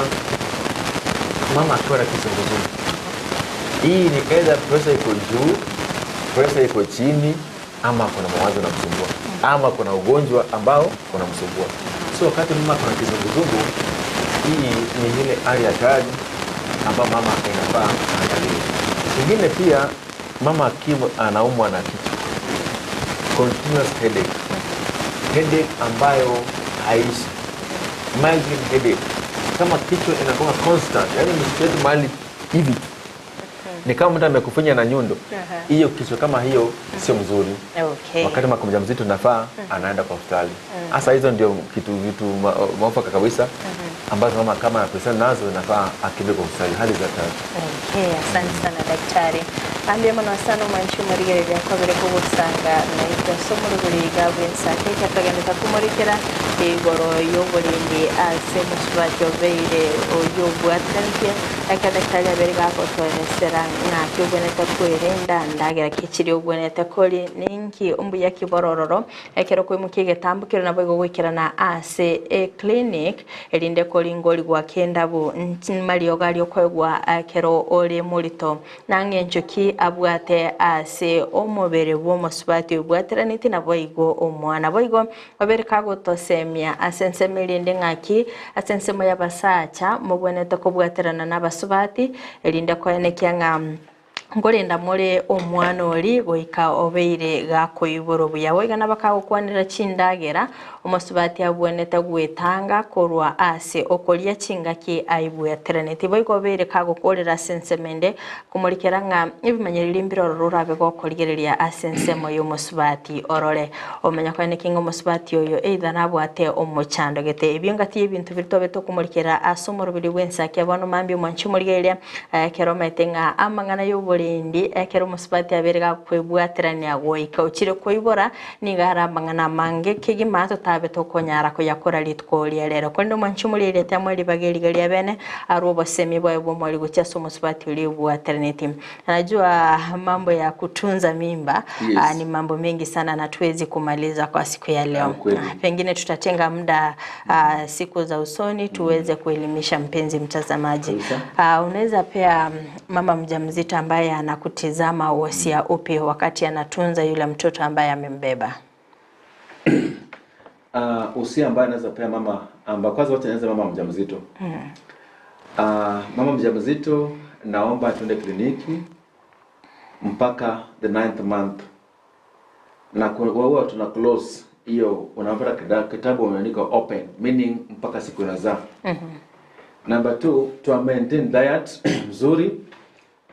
mama akiwa na kizunguzungu. Hii ni either pressure iko juu, pressure iko chini, ama kuna mawazo na msumbua, ama kuna ugonjwa ambao kuna msumbua. So wakati mama kuna kizunguzungu, hii ni ile hali ya hatari ambayo mama inafaa angaliwe. Ingine pia mama akiwa anaumwa na kichwa, continuous headache ambayo haishi, migraine headache, kama kichwa inakuwa constant, yani msikieti mahali hivi, ni kama mtu amekufinya na nyundo. Hiyo kichwa kama hiyo sio mzuri. Wakati mama mjamzito nafaa anaenda kwa hospitali. Hasa hizo ndio vitu mwafaka kabisa ambazo mama kama anapresent nazo nafaa akibe kwa hospitali, hali za hatari. Asante sana daktari. Ambia mwana sana mwanchi murigerera kwa bere ko gusanga na ito somo ruriga bwensake katagenda kumurikira igoro yoborindi ase musubati obeire oyo bwatrantia akadaktari abere gako toresera na kyoboneta kwerenda ndagera kikiri oboneta koli ninki umbuya kiborororo ekero ko mukige tambukira nabo gogwikira na ase clinic elinde koli ngoli gwa kenda bu ntimali ogali okwegwa akero ole murito nange njoki abwate ase omubere bw'omusubati obwateraniti nabo igo omwana boigo babere kagotosemia asensemelinde ngaki asensemo yabasacha muboneta ko bwaterana n'abasubati elinde ko enekia ngorinda muri omwana oli goika obeire gakoiboro buya wegana bakagukwanira chindagera omusubati abwoneta gwetanga korwa ase okolia chingaki aibweteraniti boigo beire kagukorera sensemende kumurikira nga ibimanyirira mbiro rurabe gokorigereria asensemo y'omusubati orore omenya kwene kingo musubati oyo either nabwate omuchando gete ebyongati ebintu biritobe to kumurikira asomoro biri wensa kyabano mambi mwanchi murigereria keromete nga amangana y'obori murindi ekero musibati aberega kwebwaterania goika uchire koibora ni garambangana mange kigima totabe tokonyara kuyakora litkolia rero kondo manchumulire tamweli bageri bene arobo semi bwa mwali guchaso musibati ulibwaterania. Najua mambo ya kutunza mimba ni mambo mengi sana na tuwezi kumaliza kwa siku ya leo. Pengine tutatenga muda siku za usoni tuweze kuelimisha mpenzi mtazamaji. Unaweza pia mama mjamzito ambaye anakutizama wasia upi wakati anatunza yule mtoto ambaye amembeba? Usia ambaye anaweza pia mama kwanza wote anaweza mama mjamzito. Mama mjamzito naomba tuende kliniki mpaka the 9th month. Na kwa tuna close hiyo unapata kitabu umeandika open meaning mpaka siku inazaa. Number 2, to maintain diet mzuri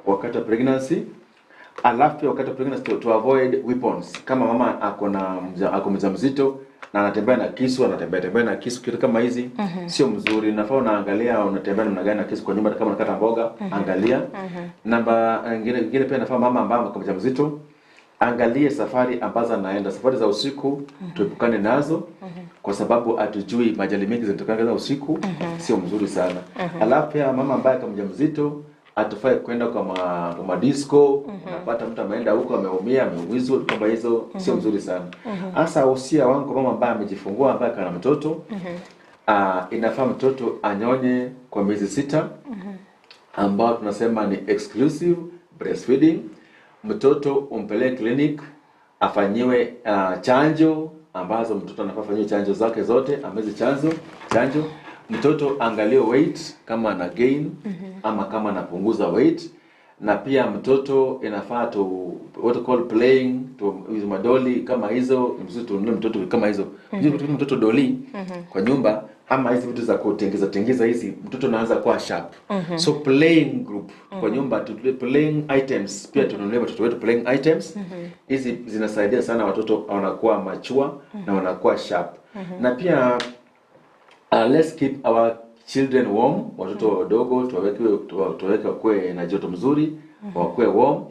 wakati wa pregnancy. Alafu wakati wa pregnancy to avoid weapons. Kama mama ako mjamzito na anatembea na kisu kitu kama hizi sio mzuri. Nafaa unaangalia unatembea namna gani na kisu kwa nyumba. Kama unakata mboga angalia. Namba nyingine pia nafaa mama ambaye ako mjamzito angalie safari ambazo anaenda. Safari za usiku tuepukane nazo kwa sababu hatujui majali mengi zinatokana usiku, sio mzuri sana. Alafu pia mama ambaye kama mjamzito atufai kwenda kwa disco, unapata mtu ameenda huko ameumia, ameumizwa kama hizo sio mzuri sana. Hasa usia wangu mama ambaye amejifungua ambaye kana mtoto inafaa mtoto anyonye kwa miezi 6 ambao tunasema ni exclusive breastfeeding. Mtoto umpeleke clinic afanyiwe chanjo ambazo mtoto anafaa afanyiwe chanjo zake zote, amezi chanjo. Mtoto angalie weight kama ana gain ama kama anapunguza weight. Na pia mtoto inafaa to what you call playing to with madoli kama hizo, mtoto kama hizo. Mtoto doli kwa nyumba ama hizi vitu za kutengeza hizi, mtoto anaanza kuwa sharp. So playing group kwa nyumba, to playing items pia tununue watoto wetu playing items. Hizi zinasaidia sana watoto wanakuwa mature na wanakuwa sharp. Na pia let's keep our children warm. Watoto wadogo tuweke kwe na joto mzuri, wakwe warm.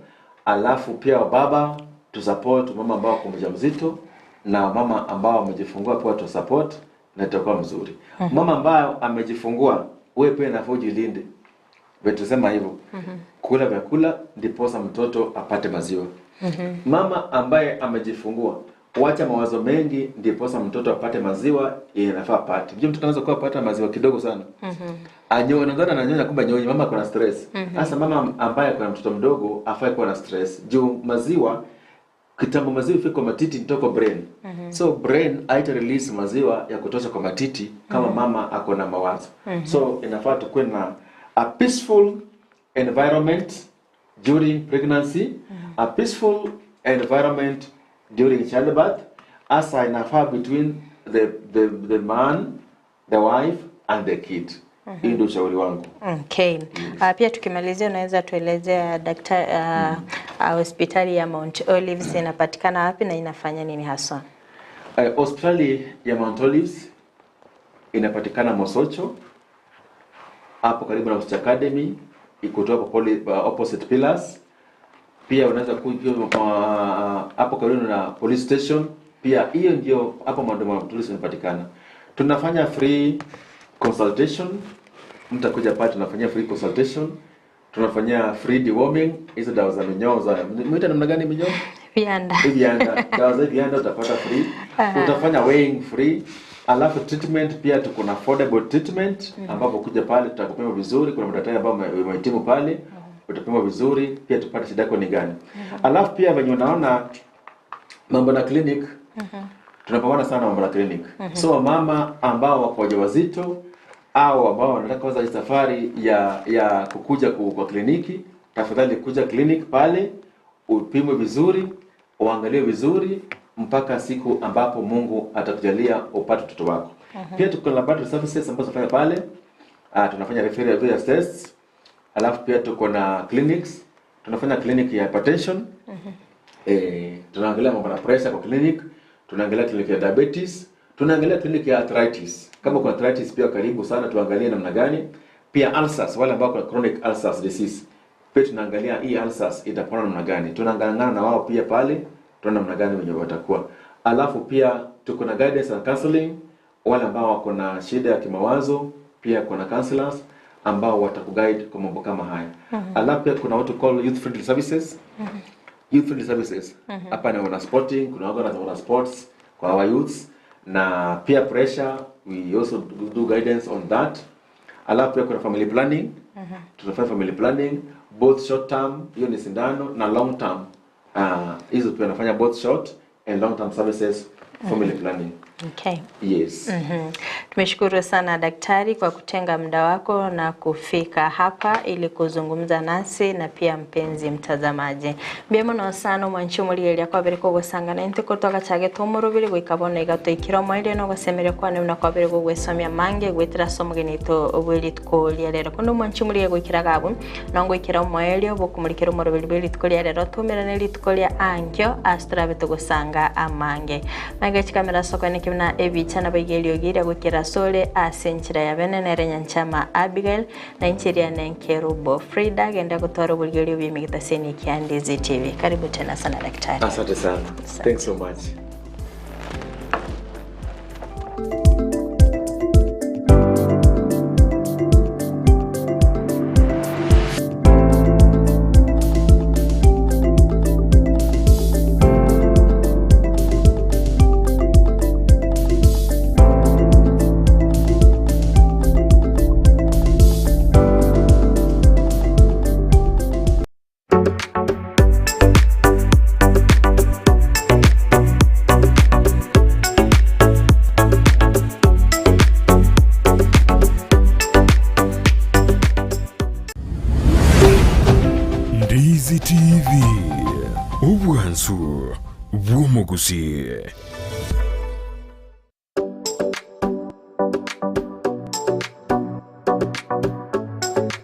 Alafu pia baba tu support mama ambao wako mjamzito na mama ambao wamejifungua pia tu support na itakuwa mzuri. Mama ambao amejifungua wewe pia nafaa ujilinde. Tusema hivyo. Kula vyakula ndiposa mtoto apate maziwa. Mama ambaye amejifungua wacha mawazo mengi ndiposa mtoto apate maziwa inafaa apate. Mtoto anaweza kuwa apata maziwa kidogo sana. Ananyonya kumbe nyonyi mama kuna stress. Sasa mama ambaye kuna mtoto mdogo afai kuwa na stress. Juu maziwa kitambo maziwa ifike kwa matiti nitoko brain. So brain haita release maziwa ya kutosha kwa matiti kama mama ako na mawazo. So inafaa tukue na a peaceful environment during pregnancy, a peaceful environment during childbirth, asa inafaa between the man, the wife and the kid. Hii ndio ushauri wangu. Okay. Pia tukimalizia unaweza tuelezea daktari hospitali ya Mount Olives inapatikana wapi na inafanya nini haswa? Hospitali ya Mount Olives inapatikana Mosocho hapo karibu na Host Academy, iko hapo opposite Pillars. Pia unaweza kuja hapo karibu na police station. Pia hiyo ndio hapo Mount Olives inapatikana. Tunafanya free consultation. Mtakuja pale tunafanyia free consultation. Tunafanyia free deworming. Hizo dawa za minyoo za mwita namna gani minyoo? Vianda. Dawa za vianda utapata free. Utafanya weighing free. Alafu treatment pia tuko na affordable treatment ambapo kuja pale tutakupima vizuri. Kuna madaktari ambao wamehitimu pale. Utapima vizuri pia tupate shida yako ni gani. Alafu pia venye unaona mambo na clinic tunapambana sana mambo na clinic. So mama ambao wako wajawazito au ambao wanataka kuanza safari ya kukuja kwa kliniki, tafadhali kuja clinic pale upimwe vizuri, uangaliwe vizuri mpaka siku ambapo Mungu atakujalia upate mtoto wako. Pia tuko na laboratory services ambazo tunafanya pale. Tunafanya referral tests. Alafu pia tuko na clinics. Tunafanya clinic ya hypertension. Tunaangalia mambo na pressure kwa clinic. Tunaangalia clinic ya diabetes. Tunaangalia clinic ya arthritis. Kama kuna arthritis pia karibu sana tuangalie namna gani. Pia ulcers, wale ambao kuna chronic ulcers disease. pia tunaangalia hii ulcers itapona namna gani. Tunaangana na wao pia pale, tunaona namna gani wenye watakuwa. Alafu pia tuko na guidance and counseling, wale ambao wako na shida ya kimawazo, pia kuna counselors ambao watakuguide kwa mambo kama haya. Alafu pia kuna what we call youth friendly services. Youth friendly services. Hapa ni wana sporting, kuna wana sports kwa our youths, na peer pressure, we also do guidance on that. Alafu pia kuna family planning. Tunafanya family planning both short term, hiyo ni sindano, na long term. Hizo pia nafanya both short and long term services, family planning. Okay. Yes. Tumeshukuru sana daktari kwa kutenga muda wako na kufika hapa ili kuzungumza nasi na pia mpenzi mtazamaji. Biamono sana mwanchu muri ya kwa bere ko gusangana inte kutoka chage tomoro biri gwikabona igato ikiro mwende no gusemere kwa ne kwa bere go gwesomya mange gwetira somugeni to obwiri tkolia rero kono mwanchu muri gwikira gabo nongo ikira mwele obukumurikira moro biri tkolia rero tumera ne litkolia angyo astra beto gusanga amange mange chikamera sokane na ebichana bagelio gira gukira sole asenchira ya benenere nyanchama Abigail na inchiri ya Nenkerubo Frida genda kutora bulgelio bimigita seni Kiandizi TV. Karibu tena sana daktari. Asante sana. Thanks so much. Ndizi TV, ubwansu bw'omuguzi.